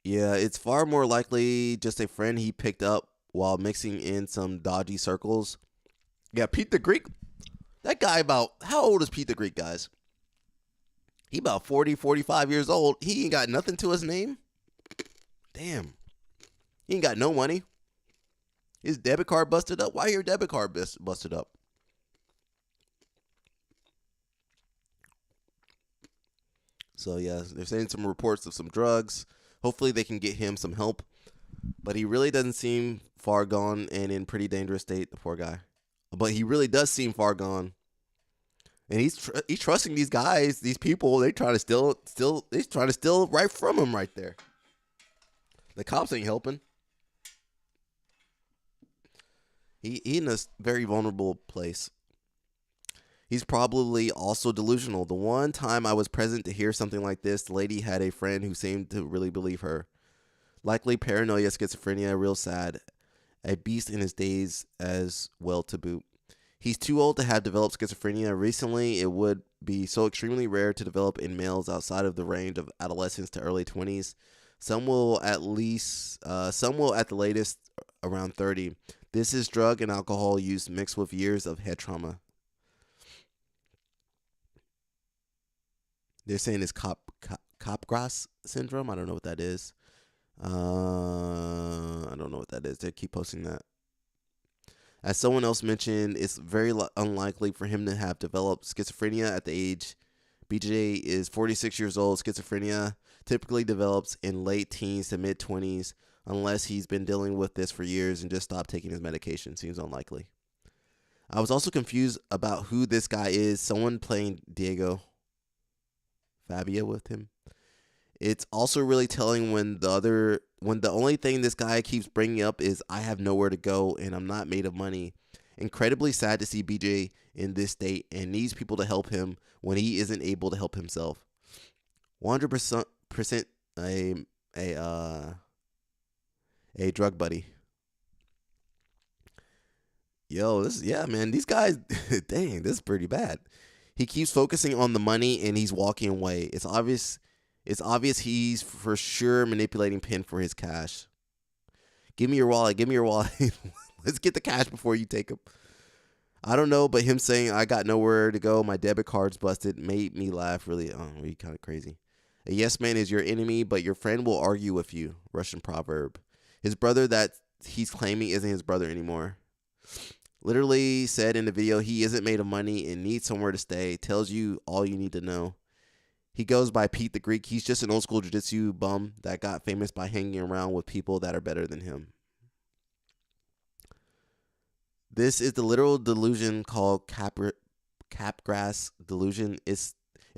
Yeah, it's far more likely just a friend he picked up while mixing in some dodgy circles. Yeah, Pete the Greek. That guy how old is Pete the Greek, guys? He about 40, 45 years old. He ain't got nothing to his name. Damn. He ain't got no money. His debit card busted up. Why your debit card busted up? So, yeah, they're saying some reports of some drugs. Hopefully they can get him some help. But he really doesn't seem far gone and in pretty dangerous state, the poor guy. But he really does seem far gone. And he's trusting these guys, these people. They trying to steal right from him right there. The cops ain't helping. He in a very vulnerable place. He's probably also delusional. The one time I was present to hear something like this, the lady had a friend who seemed to really believe her. Likely paranoia, schizophrenia, real sad. A beast in his days as well to boot. He's too old to have developed schizophrenia. Recently, it would be so extremely rare to develop in males outside of the range of adolescence to early 20s. Some will at the latest around 30. This is drug and alcohol use mixed with years of head trauma. They're saying it's Capgras syndrome. I don't know what that is. I don't know what that is. They keep posting that. As someone else mentioned, it's very unlikely for him to have developed schizophrenia at the age. BJ is 46 years old. Schizophrenia typically develops in late teens to mid-20s. unless he's been dealing with this for years and just stopped taking his medication. Seems unlikely. I was also confused about who this guy is. Someone playing Diego Fabia with him. It's also really telling when the only thing this guy keeps bringing up is I have nowhere to go and I'm not made of money. Incredibly sad to see BJ in this state and needs people to help him when he isn't able to help himself. 100% a drug buddy. Yo, man, these guys, dang, this is pretty bad. He keeps focusing on the money and he's walking away. It's obvious he's for sure manipulating Penn for his cash. Give me your wallet. Let's get the cash before you take him. I don't know, but him saying I got nowhere to go, my debit card's busted, made me laugh really kind of crazy. A yes man is your enemy, but your friend will argue with you. Russian proverb. His brother that he's claiming isn't his brother anymore. Literally said in the video he isn't made of money and needs somewhere to stay. Tells you all you need to know. He goes by Pete the Greek. He's just an old school jiu-jitsu bum that got famous by hanging around with people that are better than him. This is the literal delusion called Capgras delusion. If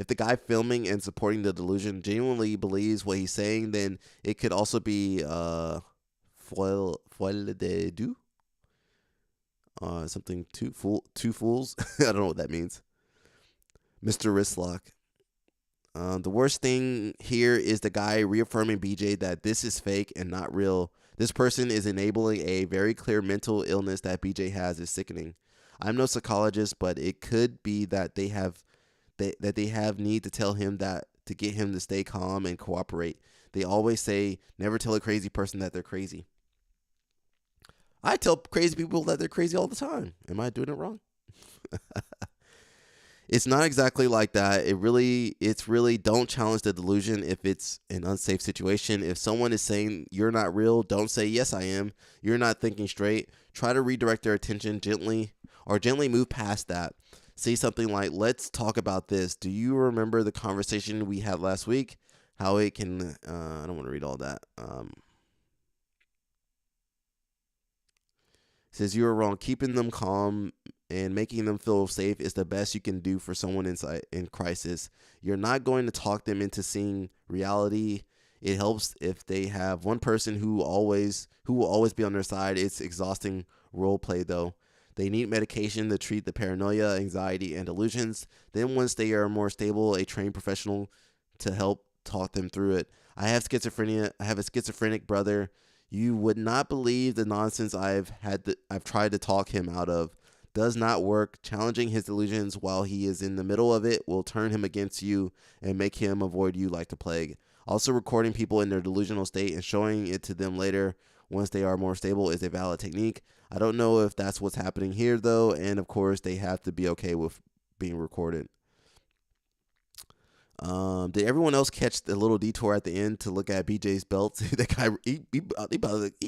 the guy filming and supporting the delusion genuinely believes what he's saying, then it could also be foil de deux. Something two fools. I don't know what that means. Mr. Wristlock. The worst thing here is the guy reaffirming BJ that this is fake and not real. This person is enabling a very clear mental illness that BJ has is sickening. I'm no psychologist, but it could be that they have need to tell him that to get him to stay calm and cooperate. They always say never tell a crazy person that they're crazy. I tell crazy people that they're crazy all the time. Am I doing it wrong? It's not exactly like that. It's really don't challenge the delusion if it's an unsafe situation. If someone is saying you're not real, don't say yes I am. You're not thinking straight. Try to redirect their attention gently move past that. Say something like, let's talk about this. Do you remember the conversation we had last week? How it can, I don't want to read all that. Says you were wrong. Keeping them calm and making them feel safe is the best you can do for someone in crisis. You're not going to talk them into seeing reality. It helps if they have one person who will always be on their side. It's exhausting role play though. They need medication to treat the paranoia, anxiety, and delusions. Then once they are more stable, a trained professional to help talk them through it. I have schizophrenia. I have a schizophrenic brother. You would not believe the nonsense I've tried to talk him out of. Does not work. Challenging his delusions while he is in the middle of it will turn him against you and make him avoid you like the plague. Also, recording people in their delusional state and showing it to them later once they are more stable is a valid technique. I don't know if that's what's happening here, though, and of course, they have to be okay with being recorded. Did everyone else catch the little detour at the end to look at BJ's belt? That guy, he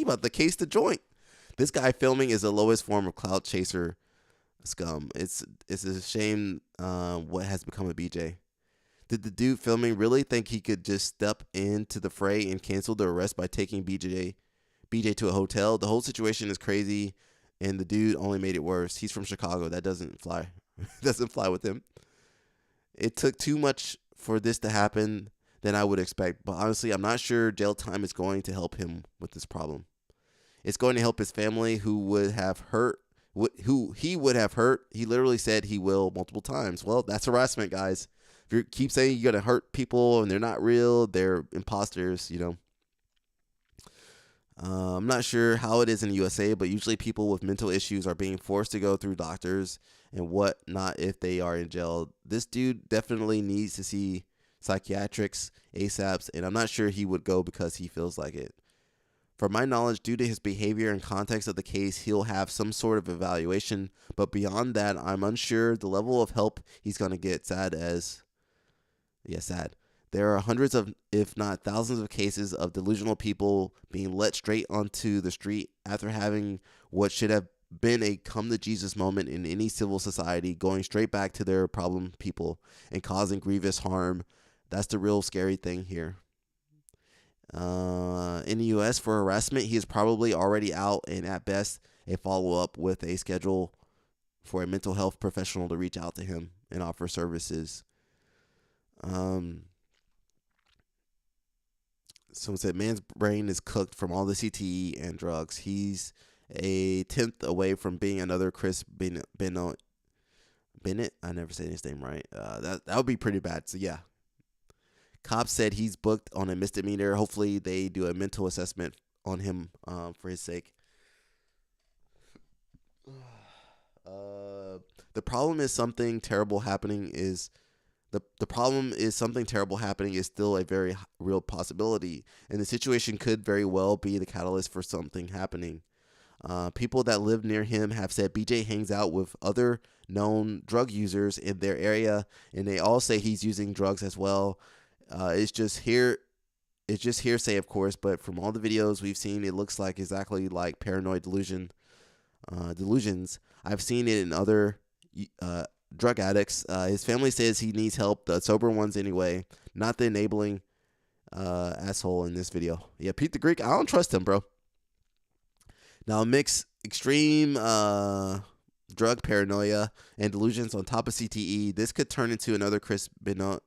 about to case the joint. This guy filming is the lowest form of clout chaser scum. It's a shame what has become of BJ. Did the dude filming really think he could just step into the fray and cancel the arrest by taking BJ to a hotel? The whole situation is crazy, and the dude only made it worse. He's from Chicago. That doesn't fly. Doesn't fly with him. It took too much for this to happen than I would expect, but honestly, I'm not sure jail time is going to help him with this problem. It's going to help his family who he would have hurt. He literally said he will multiple times. Well, that's harassment, guys. If you keep saying you're going to hurt people and they're not real, they're imposters, you know. I'm not sure how it is in the USA, but usually people with mental issues are being forced to go through doctors and whatnot if they are in jail. This dude definitely needs to see psychiatrics ASAP, and I'm not sure he would go because he feels like it. From my knowledge, due to his behavior and context of the case, he'll have some sort of evaluation, but beyond that, I'm unsure the level of help he's going to get. Sad. There are hundreds of, if not thousands of cases of delusional people being let straight onto the street after having what should have been a come to Jesus moment in any civil society, going straight back to their problem people and causing grievous harm. That's the real scary thing here. In the U.S. for harassment, he is probably already out, and at best, a follow-up with a schedule for a mental health professional to reach out to him and offer services. Someone said, man's brain is cooked from all the CTE and drugs. He's a tenth away from being another Chris Bennett. I never say his name right. That would be pretty bad. So, yeah. Cops said he's booked on a misdemeanor. Hopefully, they do a mental assessment on him for his sake. The problem is something terrible happening is still a very real possibility, and the situation could very well be the catalyst for something happening. People that live near him have said BJ hangs out with other known drug users in their area, and they all say he's using drugs as well. It's just hearsay, of course, but from all the videos we've seen, it looks like exactly like paranoid delusions. I've seen it in other drug addicts. His family says he needs help, the sober ones anyway, not the enabling asshole in this video. Yeah, Pete the Greek, I don't trust him, bro. Now, mix extreme drug paranoia and delusions on top of CTE. This could turn into another Chris Benoit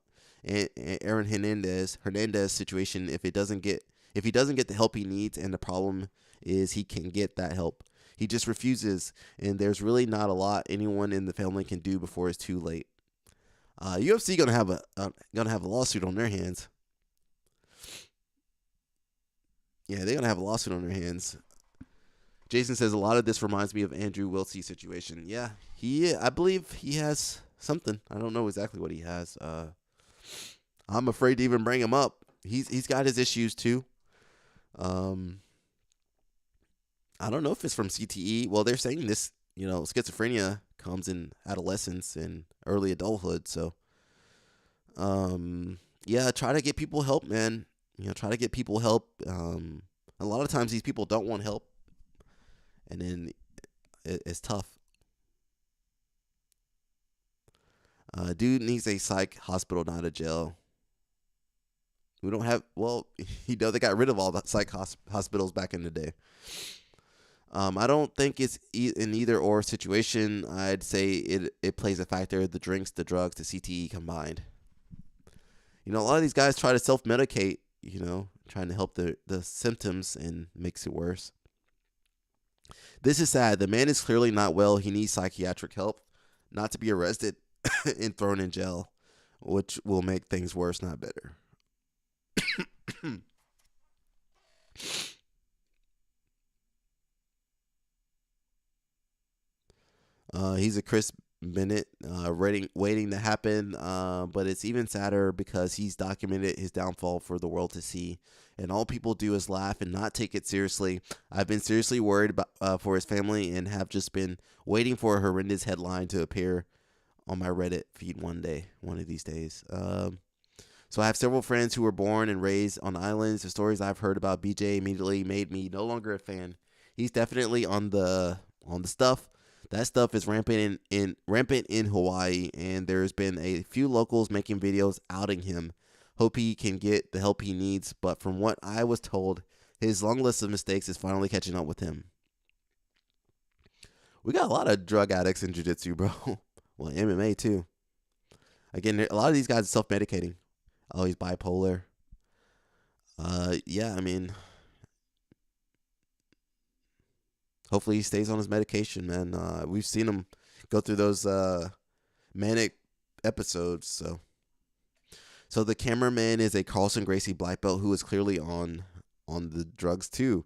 and Aaron Hernandez situation if he doesn't get the help he needs, and the problem is he can get that help. He just refuses, and there's really not a lot anyone in the family can do before it's too late. UFC gonna have a lawsuit on their hands. Yeah, they're gonna have a lawsuit on their hands. Jason says a lot of this reminds me of Andrew Wiltsey's situation. Yeah, I believe he has something. I don't know exactly what he has. I'm afraid to even bring him up. He's got his issues too. I don't know if it's from CTE. Well, they're saying this, schizophrenia comes in adolescence and early adulthood. So, yeah, try to get people help, man. Try to get people help. A lot of times these people don't want help, and then it's tough. Dude needs a psych hospital, not a jail. We don't have, they got rid of all the psych hospitals back in the day. I don't think it's an either or situation. I'd say it plays a factor. The drinks, the drugs, the CTE combined. A lot of these guys try to self-medicate, trying to help the symptoms, and makes it worse. This is sad. The man is clearly not well. He needs psychiatric help, not to be arrested and thrown in jail, which will make things worse, not better. He's a Chris Bennett waiting to happen, but it's even sadder because he's documented his downfall for the world to see, and all people do is laugh and not take it seriously. I've been seriously worried about for his family and have just been waiting for a horrendous headline to appear on my Reddit feed one of these days. So I have several friends who were born and raised on islands. The stories I've heard about BJ immediately made me no longer a fan. He's definitely on the stuff. That stuff is rampant in Hawaii, and there's been a few locals making videos outing him. Hope he can get the help he needs, but from what I was told, his long list of mistakes is finally catching up with him. We got a lot of drug addicts in jiu-jitsu, bro. Well, MMA too. Again, a lot of these guys are self-medicating. Oh, he's bipolar. Yeah, I mean, hopefully he stays on his medication, man. We've seen him go through those manic episodes. So the cameraman is a Carlson Gracie black belt who is clearly on the drugs too.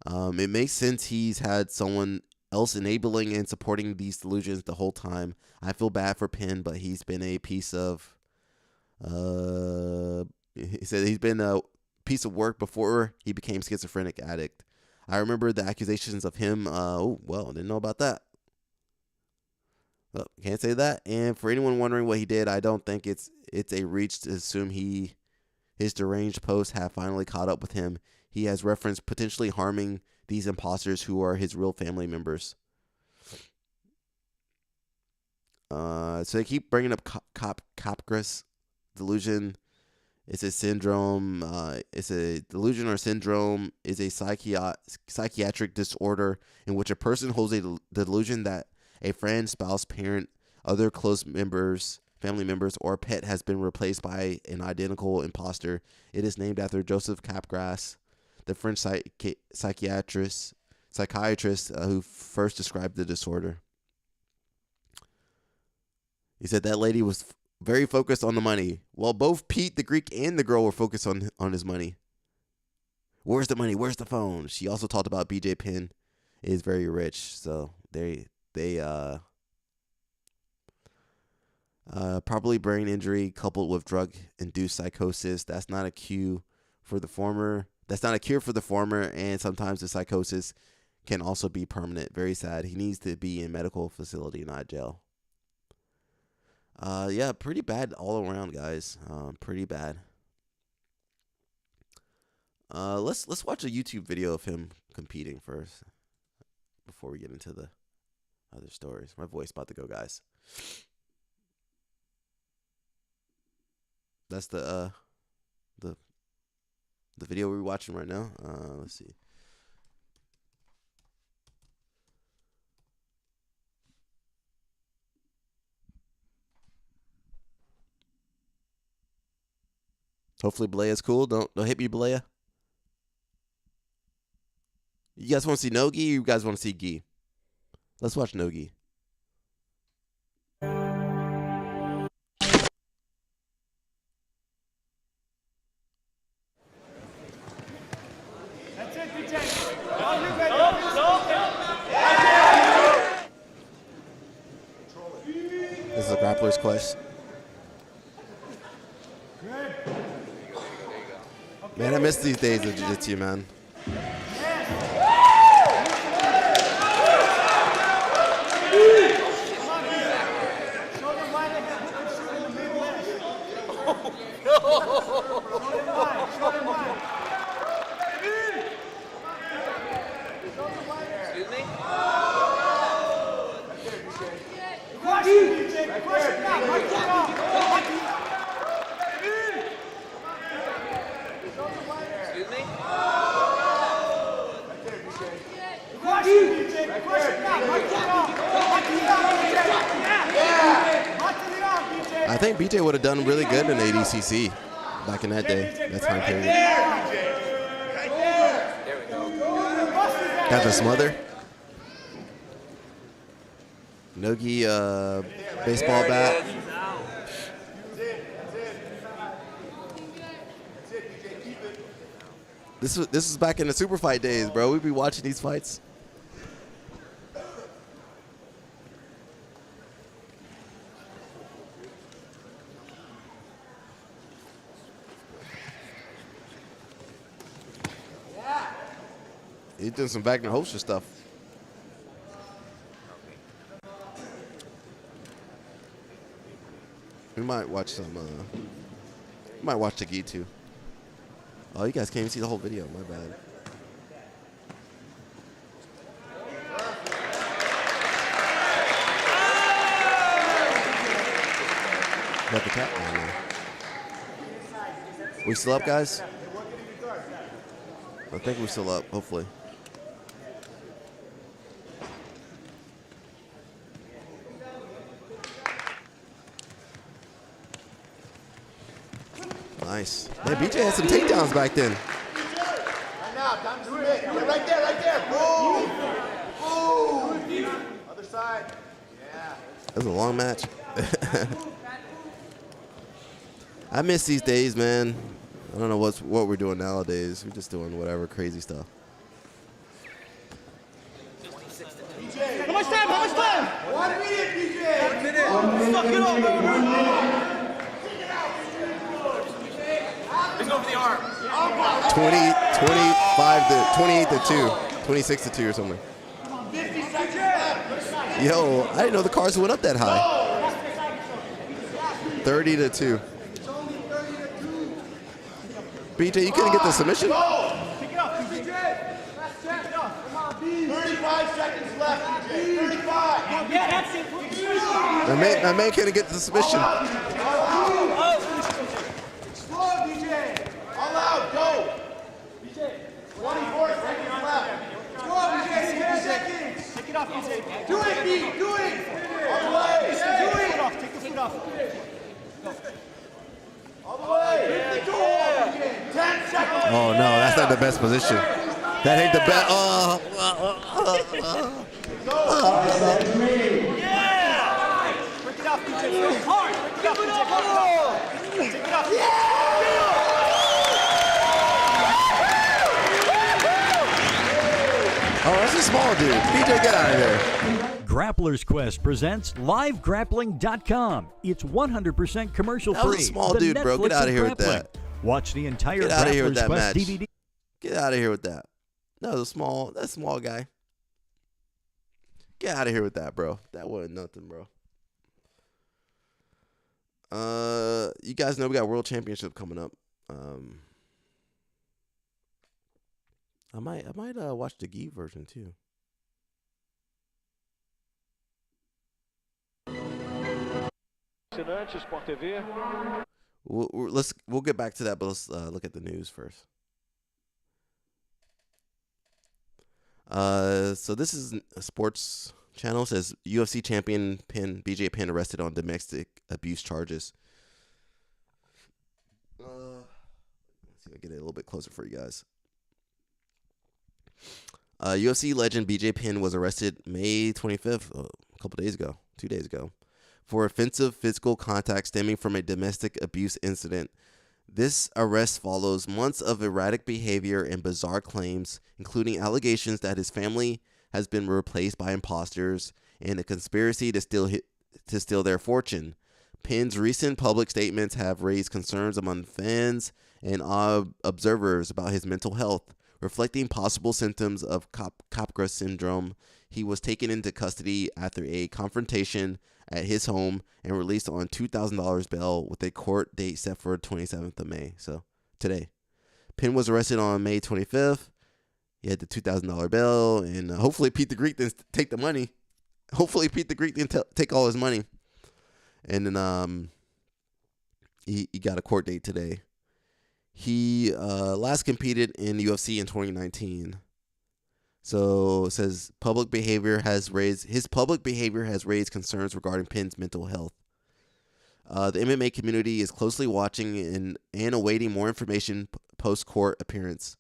It makes sense he's had someone else enabling and supporting these delusions the whole time. I feel bad for Penn, but he's been a piece of he said he's been a piece of work before he became schizophrenic addict. I remember the accusations of him. Didn't know about that. Well, can't say that. And for anyone wondering what he did, I don't think it's a reach to assume his deranged posts have finally caught up with him. He has referenced potentially harming these imposters who are his real family members. So they keep bringing up Capgras delusion. It's a syndrome. It's a delusion or syndrome is a psychiatric disorder in which a person holds a delusion that a friend, spouse, parent, other close members, family members, or pet has been replaced by an identical imposter. It is named after Joseph Capgras, the French psychiatrist who first described the disorder. He said that lady was very focused on the money. Well, both Pete, the Greek, and the girl were focused on his money. Where's the money? Where's the phone? She also talked about BJ Penn is very rich. So they probably brain injury coupled with drug-induced psychosis. That's not a cure for the former. And sometimes the psychosis can also be permanent. Very sad. He needs to be in medical facility, not jail. Yeah, pretty bad all around, guys. Pretty bad. Let's watch a YouTube video of him competing first before we get into the other stories. My voice about to go, guys. That's the video we're watching right now. Let's see. Hopefully Balea's cool. Don't hit me, Balea. You guys want to see Nogi or you guys want to see Gi? Let's watch Nogi. That's it, BJ. This is a grappler's quest. Man, I miss these days of jiu-jitsu, man. I think BJ would have done really good in ADCC back in that day, that time period. Got the smother. Nogi baseball bat. This was back in the super fight days, bro. We'd be watching these fights. He's doing some Wagner Holster stuff. We might watch some. Might watch the Gi too. Oh, you guys can't even see the whole video. My bad. Got the cat. We still up, guys? I think we're still up. Hopefully. Nice. Man, BJ had some takedowns back then. Right now, time to submit. Yeah, right there. Boom. Boom. Other side. Yeah. That was a long match. I miss these days, man. I don't know what we're doing nowadays. We're just doing whatever crazy stuff. How much time? 1 minute, BJ. 1 minute. Suck it up, bro. He's over the arm. 28 to 2, 26 to 2 or something. 50 seconds left. Yo, I didn't know the cards went up that high. 30 to 2. BJ, you couldn't get the submission? Pick it up, BJ. 35 seconds left, BJ. 35. Yeah, that's it. My man couldn't get the submission. Slow, BJ. Do it, Pete. Do it. All the way. Do it. Take the foot off. All the way. Hit the door. 10 seconds. Oh no, that's not the best position. That ain't the best. Break it off, BJ. Hard. Break it off, BJ. Take it off. Oh, that's a small dude. BJ, get out of here. Grappler's Quest presents LiveGrappling.com. It's 100% commercial That was free. a small The dude, bro. Get Netflix out of of here with grappling. that. Watch the entire Get out of here with Grappler's that Quest match. DVD. Get out of here with that. That was that small guy. Get out of here with that, bro. That wasn't nothing, bro. You guys know we got World Championship coming up. I might watch the Gi version too. We'll get back to that, but let's look at the news first. So this is a sports channel. It says UFC champion BJ Penn arrested on domestic abuse charges. Let's see if I get it a little bit closer for you guys. UFC legend BJ Penn was arrested May 25th, a couple days ago, 2 days ago, for offensive physical contact stemming from a domestic abuse incident. This arrest follows months of erratic behavior and bizarre claims, including allegations that his family has been replaced by imposters and a conspiracy to steal their fortune. Penn's recent public statements have raised concerns among fans and observers about his mental health, reflecting possible symptoms of Capgras syndrome. He was taken into custody after a confrontation at his home and released on $2,000 bail with a court date set for 27th of May. So today, Penn was arrested on May 25th. He had the $2,000 bail, and hopefully Pete the Greek didn't take the money. Hopefully Pete the Greek didn't take all his money. And then he got a court date today. He last competed in the UFC in 2019. So it says his public behavior has raised concerns regarding Penn's mental health. The MMA community is closely watching and awaiting more information post-court appearance.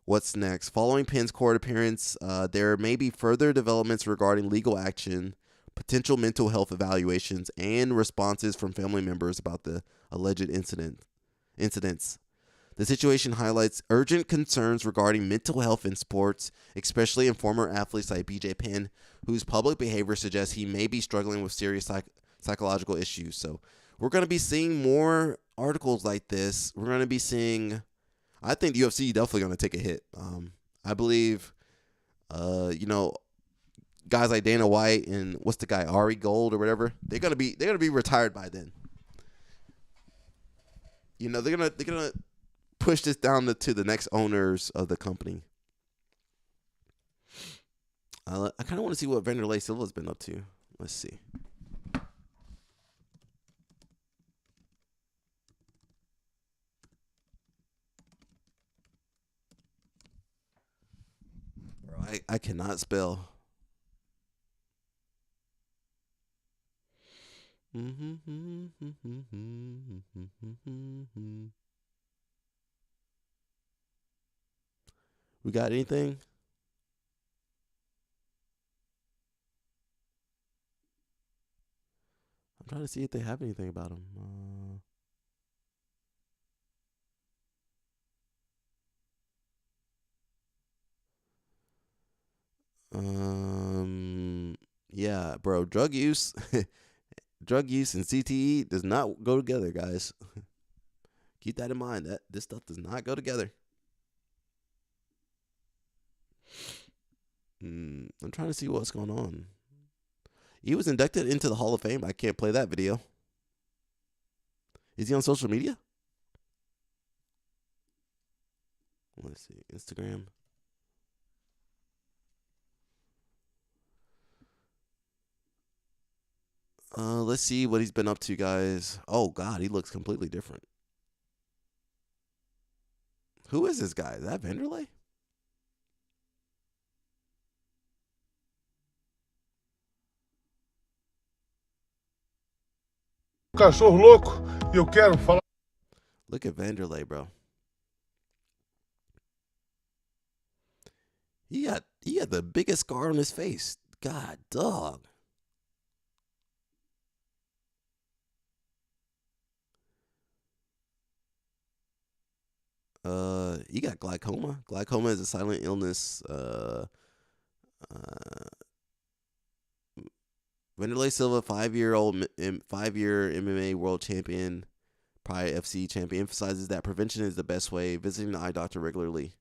What's next? Following Penn's court appearance, there may be further developments regarding legal action, potential mental health evaluations, and responses from family members about the alleged incidents. The situation highlights urgent concerns regarding mental health in sports, especially in former athletes like BJ Penn, whose public behavior suggests he may be struggling with serious psychological issues. So we're going to be seeing more articles like this. We're going to be seeing, I think the UFC definitely going to take a hit. I believe, guys like Dana White and what's the guy, Ari Gold or whatever, they're going to be retired by then. They're going to push this down to the next owners of the company. I kind of want to see what Vanderlei Silva's been up to. Let's see. Bro, I cannot spell. We got anything? I'm trying to see if they have anything about him. Yeah, bro. Drug use and CTE does not go together, guys. Keep that in mind. That this stuff does not go together. I'm trying to see what's going on. He was inducted into the Hall of Fame. I can't play that video. Is he on social media? Let's see. Instagram. Let's see what he's been up to, guys. Oh, God. He looks completely different. Who is this guy? Is that Vanderlei? cachorro louco e eu quero falar. Look at Vanderlei, bro. He got the biggest scar on his face. God, dog. He got glaucoma. Glaucoma is a silent illness. Vanderlei Silva, 5-year MMA world champion, Pride FC champion, emphasizes that prevention is the best way. Visiting the eye doctor regularly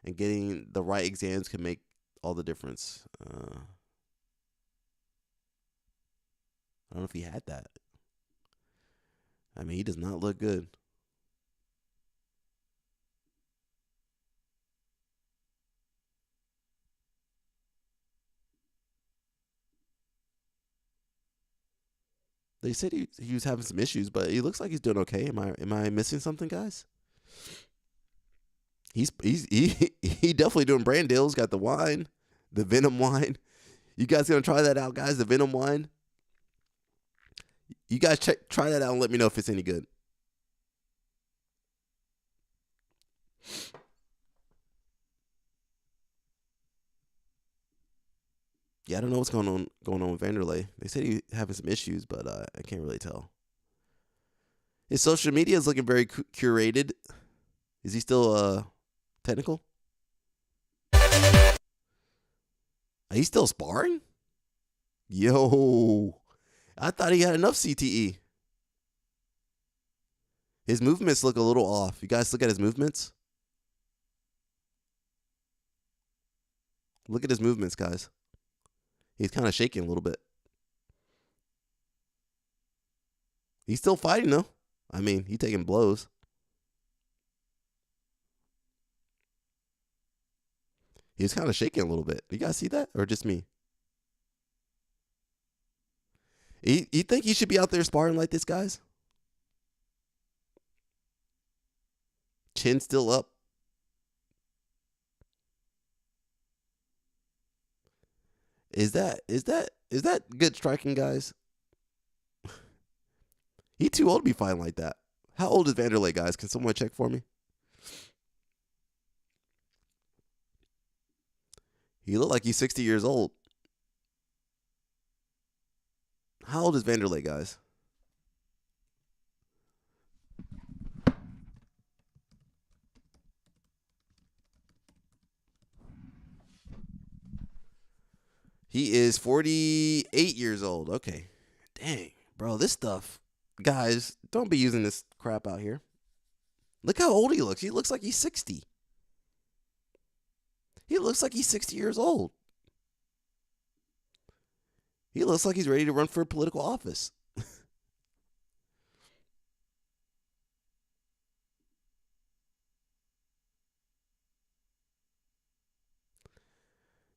and getting the right exams can make all the difference. I don't know if he had that. I mean, he does not look good. They said he was having some issues, but he looks like he's doing okay. Am I missing something, guys? He definitely doing brand deals. Got the wine, the Venom wine. You guys gonna try that out, guys? The Venom wine. You guys try that out and let me know if it's any good. Yeah, I don't know what's going on with Vanderlei. They said he's having some issues, but I can't really tell. His social media is looking very curated. Is he still technical? Are he still sparring? Yo, I thought he had enough CTE. His movements look a little off. You guys look at his movements? Look at his movements, guys. He's kind of shaking a little bit. He's still fighting, though. I mean, he's taking blows. He's kind of shaking a little bit. You guys see that? Or just me? You think he should be out there sparring like this, guys? Chin still up. Is that good striking, guys? He too old to be fighting like that. How old is Vanderlei, guys? Can someone check for me? He looked like he's 60 years old. How old is Vanderlei, guys? He is 48 years old. Okay. Dang, bro, this stuff. Guys, don't be using this crap out here. Look how old he looks. He looks like he's 60. He looks like he's 60 years old. He looks like he's ready to run for political office.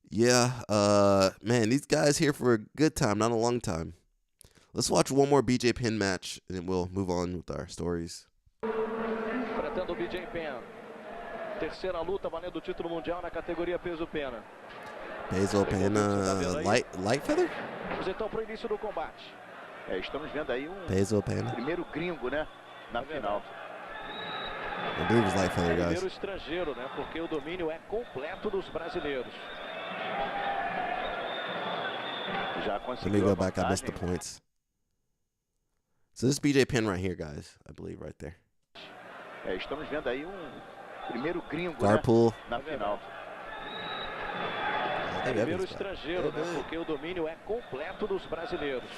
Yeah, man, these guys here for a good time, not a long time. Let's watch one more BJ Penn match, and then we'll move on with our stories. Enfrentando o BJ Penn. Terceira luta valendo o título mundial na categoria peso pena. Peso pena, light feather? Vamos então para o início do combate. Estamos vendo aí Peso pena. primeiro gringo, né, na final. I believe it's light feather, guys. Primeiro estrangeiro, né, porque o domínio é completo dos brasileiros. Let me go back. I missed the points. So this is BJ Penn right here, guys. I believe right there. Estamos vendo aí primeiro gringo, Garpool. né, na final. Primeiro estrangeiro, né, porque o domínio é completo dos brasileiros.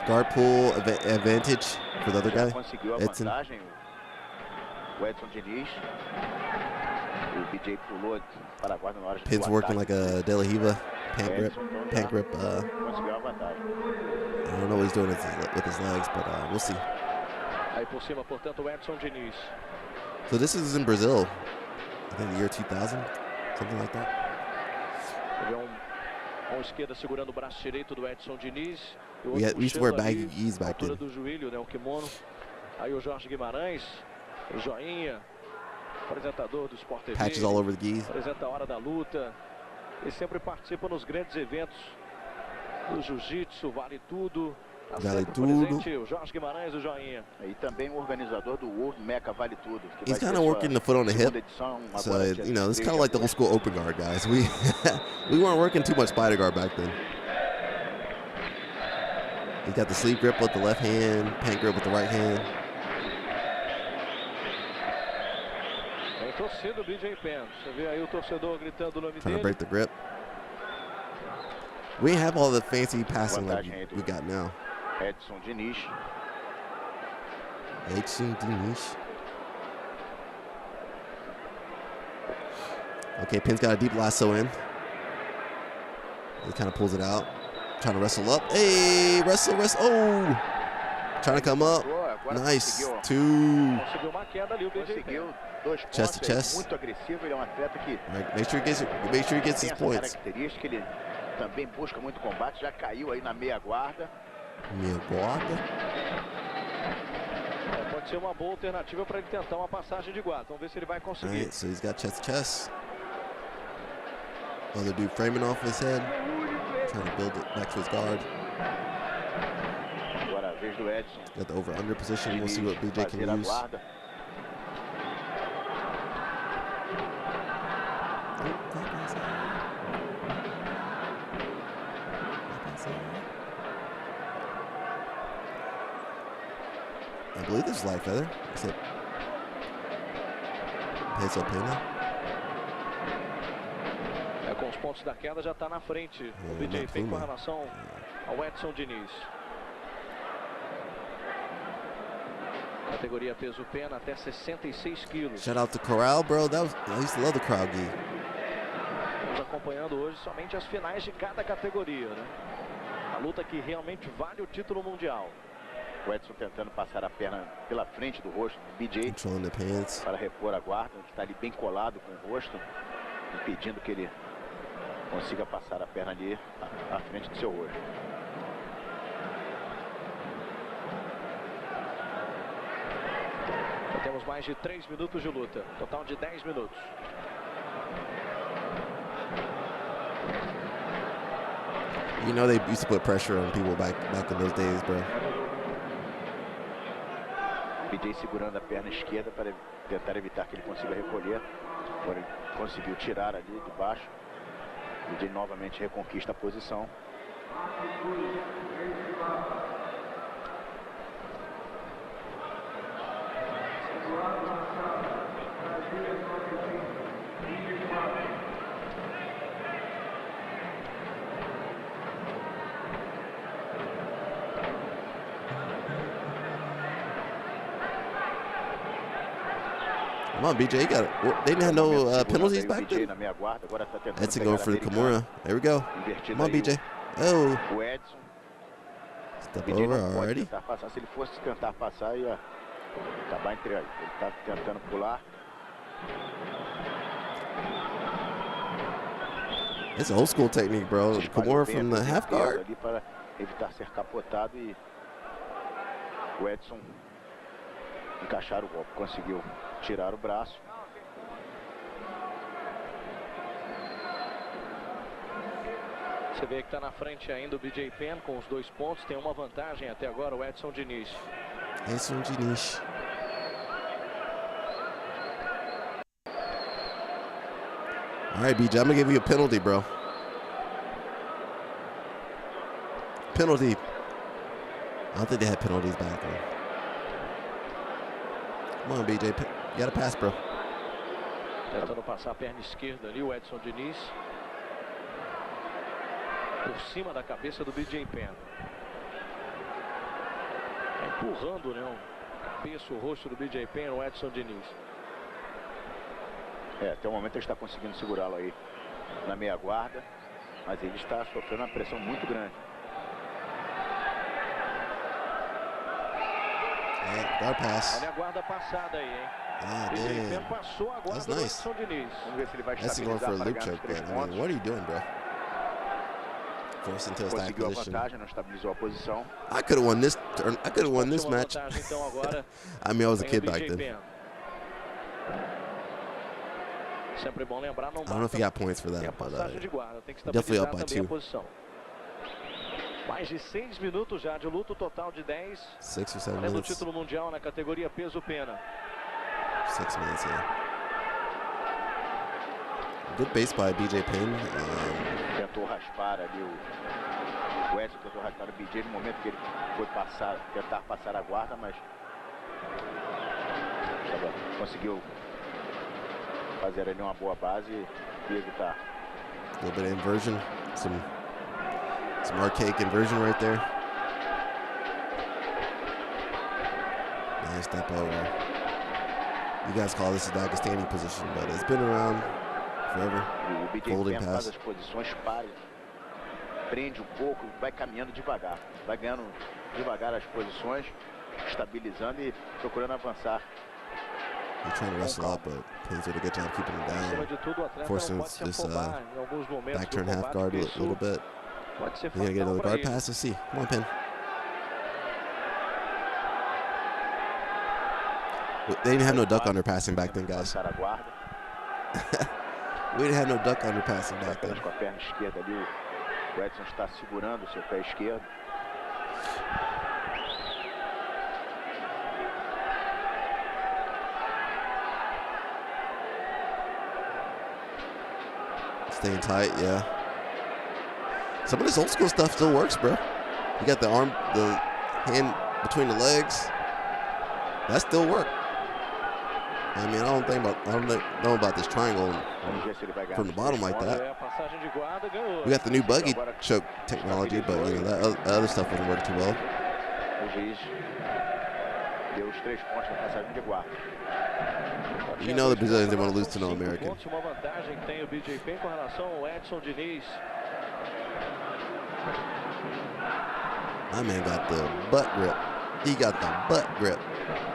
Garpool advantage for the other guy. Conseguiu a Edson. vantagem. O Edson Diniz. O BJ pulou para a guarda na hora de Penn's working like a De La Riva pant grip. Conseguiu a vantagem. I don't know what he's doing with his legs, but we'll see. Aí por cima, portanto, o Edson Diniz. So this is in Brazil. I think the year 2000, something like that. Mão esquerda segurando o braço direito do Edson Diniz. We used to wear baggy geese back then. Do joelho, né, o kimono. Aí o Jorge Guimarães, o Joinha, apresentador do Sport TV. Patches all over the geese. Apresenta a hora da luta. E sempre participa nos grandes eventos do jiu-jitsu, vale tudo. Vale tudo. E também o organizador do World Mecha Vale Tudo. He's kind of working the foot on the hip. So, you know, it's kind of like the old school open guard, guys. We weren't working too much spider guard back then. He got the sleeve grip with the left hand, pant grip with the right hand. Trying to break the grip. We have all the fancy passing like we got now. Edson Diniz. Okay, Pin's got a deep lasso in. He kind of pulls it out. Trying to wrestle up. Hey, wrestle. Oh! Trying to come up. Nice. 2. Chest to chest. Right, make sure he gets his points. Também busca muito combate, já caiu aí na meia guarda. Meia guarda. Pode ser uma boa alternativa para ele tentar uma passagem de guarda. Vamos ver se ele vai conseguir. Right, so he's got chest to chest. Other dude framing off his head. Trying to build it back to his guard. Agora a vez do Edson. Got the over-under position. We'll see what BJ can use. I believe this is light feather. Is it? Peso pena. Com os pontos da queda já está na frente. O BJ Penn com relação ao Edson Diniz. Categoria peso pena até 66 quilos. Shout out to Corral, bro. I used to love the Corral gi. Estamos acompanhando hoje somente as finais de cada categoria, né? A luta que realmente vale o título mundial. O Edson tentando passar a perna pela frente do rosto do BJ para repor a guarda, que está ali bem colado com o rosto, impedindo que ele consiga passar a perna ali à frente do seu rosto. Já temos mais de 3 minutos de luta, total de 10 minutos. You know they used to put pressure on people back in those days, bro. BJ segurando a perna esquerda para tentar evitar que ele consiga recolher. Agora ele conseguiu tirar ali de baixo. BJ novamente reconquista a posição. Come on, BJ. You got it. They didn't have no penalties back then. Edson going for the Kimura. There we go. Come on, BJ. Oh. Step over already. Se ele fosse tentar passar, ia acabar entre ele. Ele está tentando pular. It's old school technique, bro. Kimura from the half guard. Ali para evitar ser capotado e o Edson encaixar o golpe. Conseguiu tirar o braço. Você vê que está na frente ainda o BJ Penn com os 2 pontos. Tem uma vantagem até agora o Edson Diniz. Edson Diniz. All right, BJ, I'm going to give you a penalty, bro. Penalty. I don't think they had penalties back then. Come on, BJ. You got to pass, bro. Tentando passar a perna esquerda ali, o Edson Diniz. Por cima da cabeça do BJ Penn. Empurrando, né? A cabeça, o rosto do BJ Penn, o Edson Diniz. Até o momento ele está conseguindo segurá-lo aí na meia guarda, mas ele está sofrendo uma pressão muito grande. Guard pass. Olha a guarda passada aí, hein? BJ Penn passou a guarda do Edson Diniz. Vamos ver se ele vai estabilizar para loop ganhar choke, os 3 man. I pontos. mean, what are you doing, bro? Forced into a stack Conseguiu a position. vantagem, não estabilizou a posição. I could have won this. I could have won this match. Então agora I mean, I was a kid back then. Sempre bom lembrar, não I don't know if he got points for that, but passagem de guarda, tem que definitely up estabilizar by também 2. a posição. Mais de 6 minutos já de luta, total de 10. 6 or 7 Valendo o minutes. título mundial na categoria peso-pena. 6 minutes, yeah. Good base by BJ Penn. Tentou raspar ali o Edson, tentou raspar o BJ no momento que ele foi tentar passar a guarda, mas conseguiu fazer ali uma boa base e evitar. A little bit of inversion, some archaic inversion right there. Nice step over. You guys call this a Dagestani position, but it's been around forever. O BJ Folding faz pass. as posições, prende um pouco, vai caminhando devagar, vai ganhando devagar as posições, estabilizando e procurando avançar. He's trying to wrestle up, but Penn's doing a good job keeping him down. Forcing this back turn half guard a little bit. He's going to get another guard pass. Let's see. Come on, Penn. They didn't have no duck underpassing back then, guys. We didn't have no duck underpassing back then. Com a perna esquerda ali, o Edson está segurando o seu pé esquerdo. Staying tight, yeah. Some of this old school stuff still works, bro. You got the hand between the legs. That still work. I mean, I don't know about this triangle from the bottom like that. We got the new buggy choke technology, but you know that other stuff wouldn't work too well. You know the Brazilians didn't want to lose to no American. My man got the butt grip. He got the butt grip.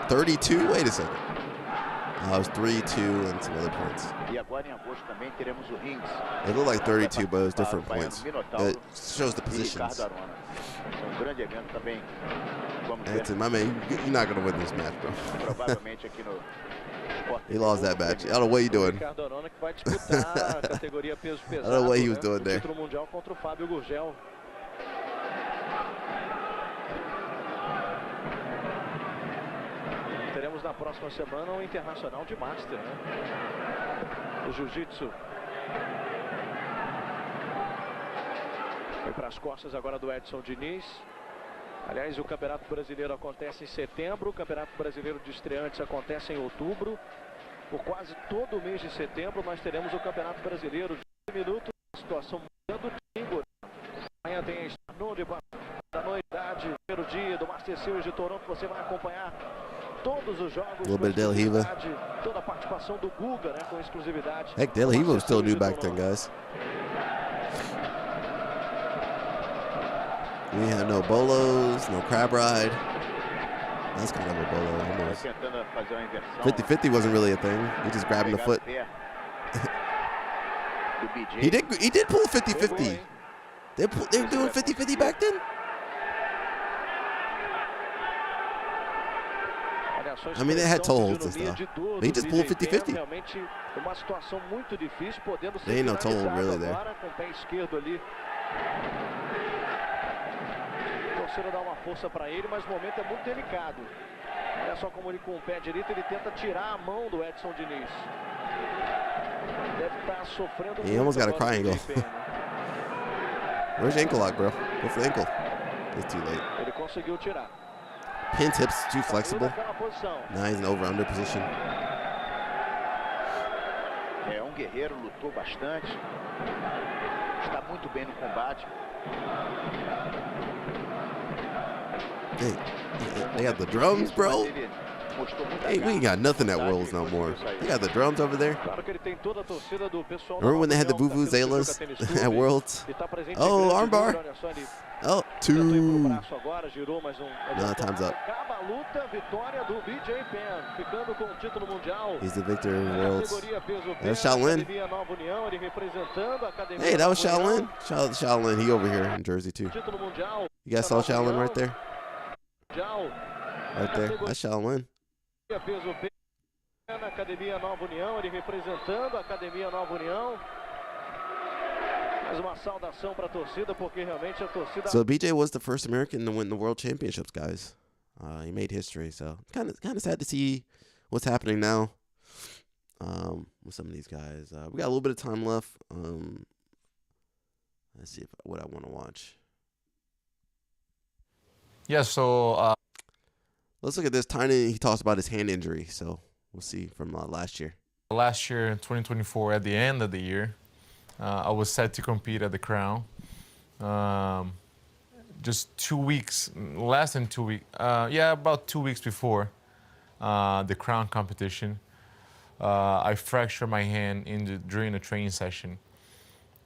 32? Wait a second. I was 3-2 and some other points. It looked like 32, but it was different points. It shows the positions. Anthony, my man, you're not going to win this match, bro. He lost that match. I don't know what he's doing. I don't know what he was doing there. Teremos na próxima semana um internacional de Master, né? O Jiu-Jitsu. Foi para as costas agora do Edson Diniz. Aliás, o Campeonato Brasileiro acontece em setembro, o Campeonato Brasileiro de Estreantes acontece em outubro. Por quase todo o mês de setembro nós teremos o Campeonato Brasileiro de 10 minutos. A situação mudando de língua. Amanhã tem a estreia da novidade, primeiro dia do Master Series de Toronto. Você vai acompanhar todos os jogos, toda a participação do Guga, né, com exclusividade. Heck, De La Riva was still new back then, guys. We had no bolos, no crab ride. That's kind of a bolo almost. 50-50 wasn't really a thing. He just grabbed him the foot. He did pull 50-50. They were doing 50-50 back then? I mean, they had toe holds and stuff. But he just pulled 50-50. There ain't no toe hold really there. Torcida dá uma força para ele, mas o momento é muito delicado. Olha só como ele com o pé direito ele tenta tirar a mão do Edson Diniz. Deve estar sofrendo. He almost got a triangle. Where's your ankle lock, bro? Go for the ankle. It's too late. Ele conseguiu tirar. Pin tips too flexible. Now he's in over-under position. É guerreiro, lutou bastante. Está muito bem no combate. They got the drums, bro. Hey, we ain't got nothing at Worlds no more. They got the drums over there. Remember when they had the vuvuzelas at Worlds? Oh, armbar. Oh, 2. No, time's up. He's the victor in Worlds. That was Shaolin. Hey, that was Shaolin. Shaolin, he over here in Jersey too. You guys saw Shaolin right there? Right there. That's Shaolin. Academia Nova União, ele representando a Academia Nova União. Mais uma saudação para a torcida, porque realmente a torcida. So BJ was the first American to win the World Championships, guys. He made history, so kind of sad to see what's happening now with some of these guys. We got a little bit of time left. Let's see what I want to watch. Yeah, so let's look at this. Tynan, he talks about his hand injury, so we'll see from last year. Last year, 2024, at the end of the year, I was set to compete at the Crown. Just 2 weeks, less than 2 weeks, about 2 weeks before the Crown competition, I fractured my hand during the training session.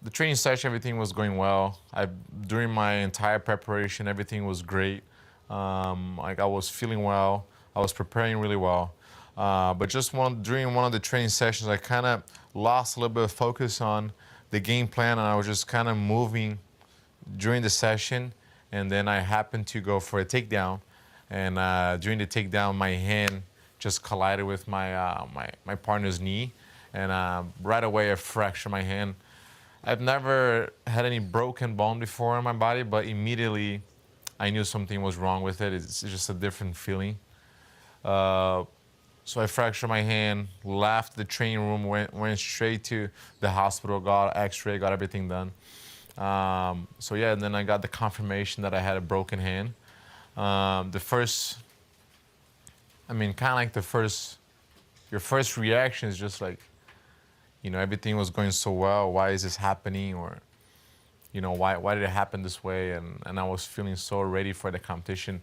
The training session, everything was going well. During my entire preparation, everything was great. Like I was feeling well. I was preparing really well. But just during one of the training sessions, I kind of lost a little bit of focus on the game plan, and I was just kind of moving during the session. And then I happened to go for a takedown, and during the takedown, my hand just collided with my partner's knee, and right away I fractured my hand. I've never had any broken bone before in my body, but immediately I knew something was wrong with it. It's just a different feeling. So I fractured my hand, left the training room, went straight to the hospital, got x-ray, got everything done. So yeah, and then I got the confirmation that I had a broken hand. Your first reaction is just like, everything was going so well. Why is this happening? Or, why did it happen this way? And I was feeling so ready for the competition.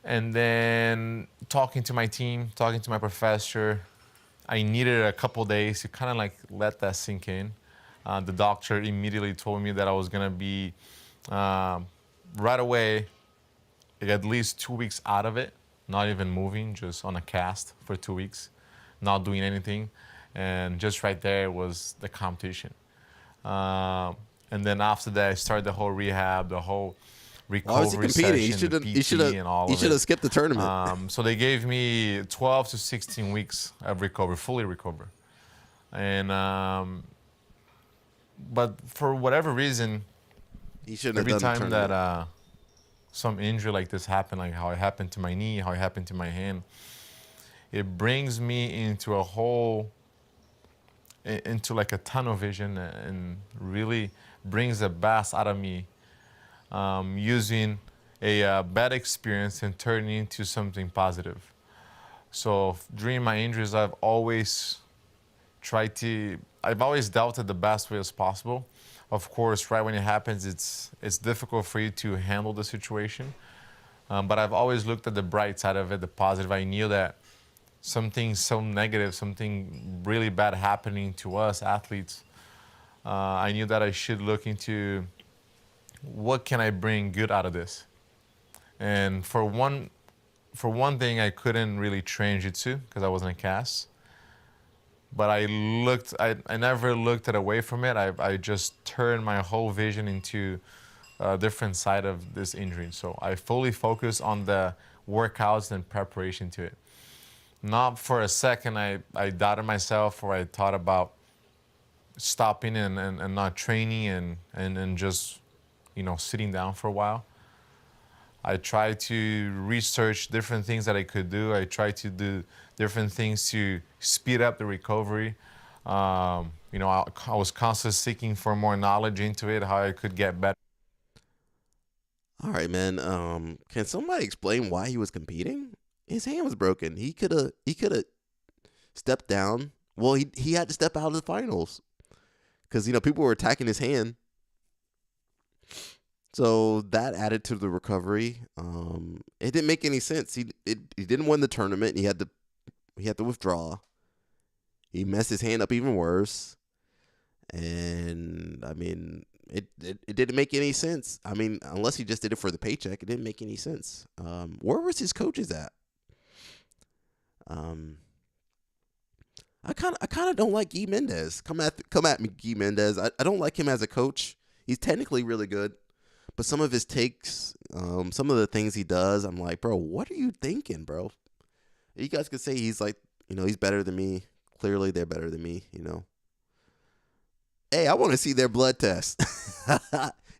And then talking to my team, talking to my professor, I needed a couple days to kind of like let that sink in. The doctor immediately told me that I was gonna be right away, like at least 2 weeks out of it, not even moving, just on a cast for 2 weeks, not doing anything. And just right there was the competition. And then after that, I started the whole rehab, the whole recovery session, He should have skipped the tournament. So they gave me 12 to 16 weeks of recovery, fully recover. And but for whatever reason, every time that some injury like this happened, like how it happened to my knee, how it happened to my hand, it brings me into like a tunnel vision, and really brings the best out of me, using a bad experience and turning into something positive. So during my injuries, I've always dealt it the best way as possible. Of course, right when it happens, it's difficult for you to handle the situation. But I've always looked at the bright side of it, the positive. I knew that something so negative, something really bad happening to us athletes, I knew that I should look into what can I bring good out of this. And for one thing, I couldn't really train jiu-jitsu because I wasn't a cast. But I never looked away from it. I just turned my whole vision into a different side of this injury. So I fully focused on the workouts and preparation to it. Not for a second I doubted myself, or I thought about stopping and not training and just, sitting down for a while. I tried to research different things that I could do. I tried to do different things to speed up the recovery. I was constantly seeking for more knowledge into it, how I could get better. All right, man. Can somebody explain why he was competing? His hand was broken. He could have stepped down. Well, he had to step out of the finals because people were attacking his hand. So that added to the recovery. It didn't make any sense. He didn't win the tournament. He had to withdraw. He messed his hand up even worse. And it didn't make any sense. Unless he just did it for the paycheck, it didn't make any sense. Where was his coaches at? I kind of don't like Guy Mendez. Come at me, Guy Mendez. I don't like him as a coach. He's technically really good, but some of his takes, some of the things he does, I'm like, bro, what are you thinking, bro? You guys could say he's like, he's better than me. Clearly, they're better than me, Hey, I want to see their blood test.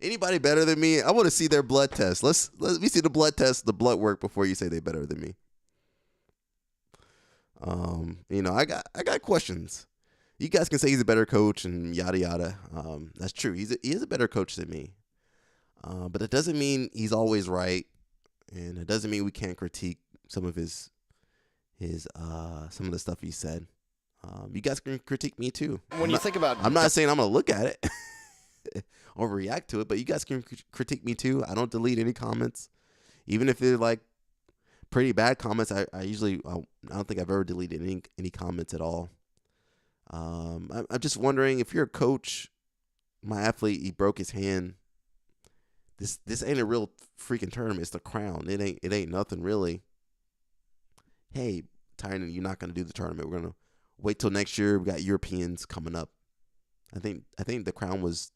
Anybody better than me? I want to see their blood test. Let me see the blood test, the blood work before you say they're better than me. I got questions. You guys can say he's a better coach and yada yada. That's true. He is a better coach than me. But it doesn't mean he's always right, and it doesn't mean we can't critique some of his some of the stuff he said. You guys can critique me too. I'm not saying I'm gonna look at it or react to it, but you guys can critique me too. I don't delete any comments, even if they're like pretty bad comments. I don't think I've ever deleted any comments at all. I'm just wondering, if you're a coach, my athlete, he broke his hand. This ain't a real freaking tournament. It's the Crown. It ain't nothing really. Hey, Tynan, you're not gonna do the tournament. We're gonna wait till next year. We got Europeans coming up. I think the Crown was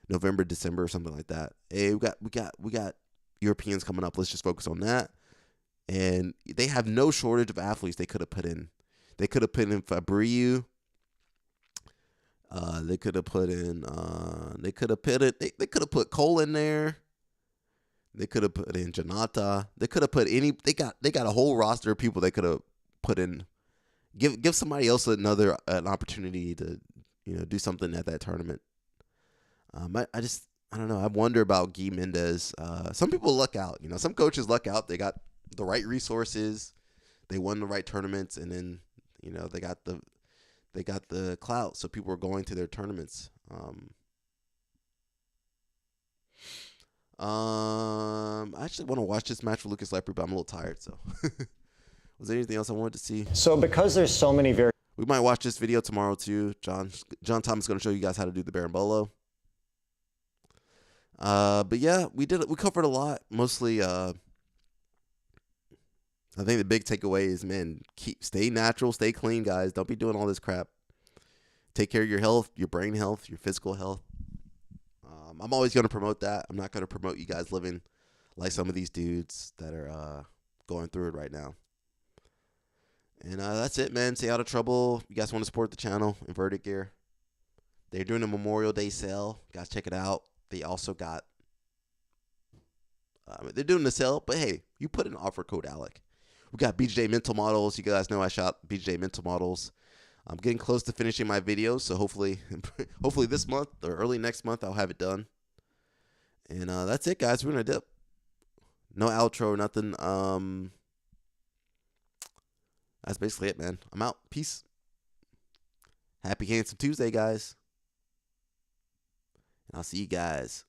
November, December, or something like that. Hey, we got Europeans coming up. Let's just focus on that. And they have no shortage of athletes they could have put in. They could have put in Fabriu. They could have put in. They could have put Cole in there. They could have put in Janata. They could have put any. They got a whole roster of people they could have put in. Give somebody else an opportunity to do something at that tournament. I don't know. I wonder about Guy Mendez. Some people luck out. Some coaches luck out. They got the right resources. They won the right tournaments, and then they got the clout, so people are going to their tournaments. I actually want to watch this match with Lucas Lepre, but I'm a little tired. So, was there anything else I wanted to see? So, because there's so many we might watch this video tomorrow too. John Thomas is going to show you guys how to do the Berimbolo. But yeah, we covered a lot. Mostly, I think the big takeaway is, man, stay natural, stay clean, guys. Don't be doing all this crap. Take care of your health, your brain health, your physical health. I'm always going to promote that. I'm not going to promote you guys living like some of these dudes that are going through it right now. And that's it, man. Stay out of trouble. You guys want to support the channel, Inverted Gear. They're doing a Memorial Day sale. Guys, check it out. They also got, they're doing the sale, but hey, you put in offer code ALEC. We got BJJ Mental Models. You guys know I shot BJJ Mental Models. I'm getting close to finishing my videos, so hopefully this month or early next month I'll have it done. And that's it, guys. We're gonna dip. No outro, nothing. That's basically it, man. I'm out. Peace. Happy Handsome Tuesday, guys. And I'll see you guys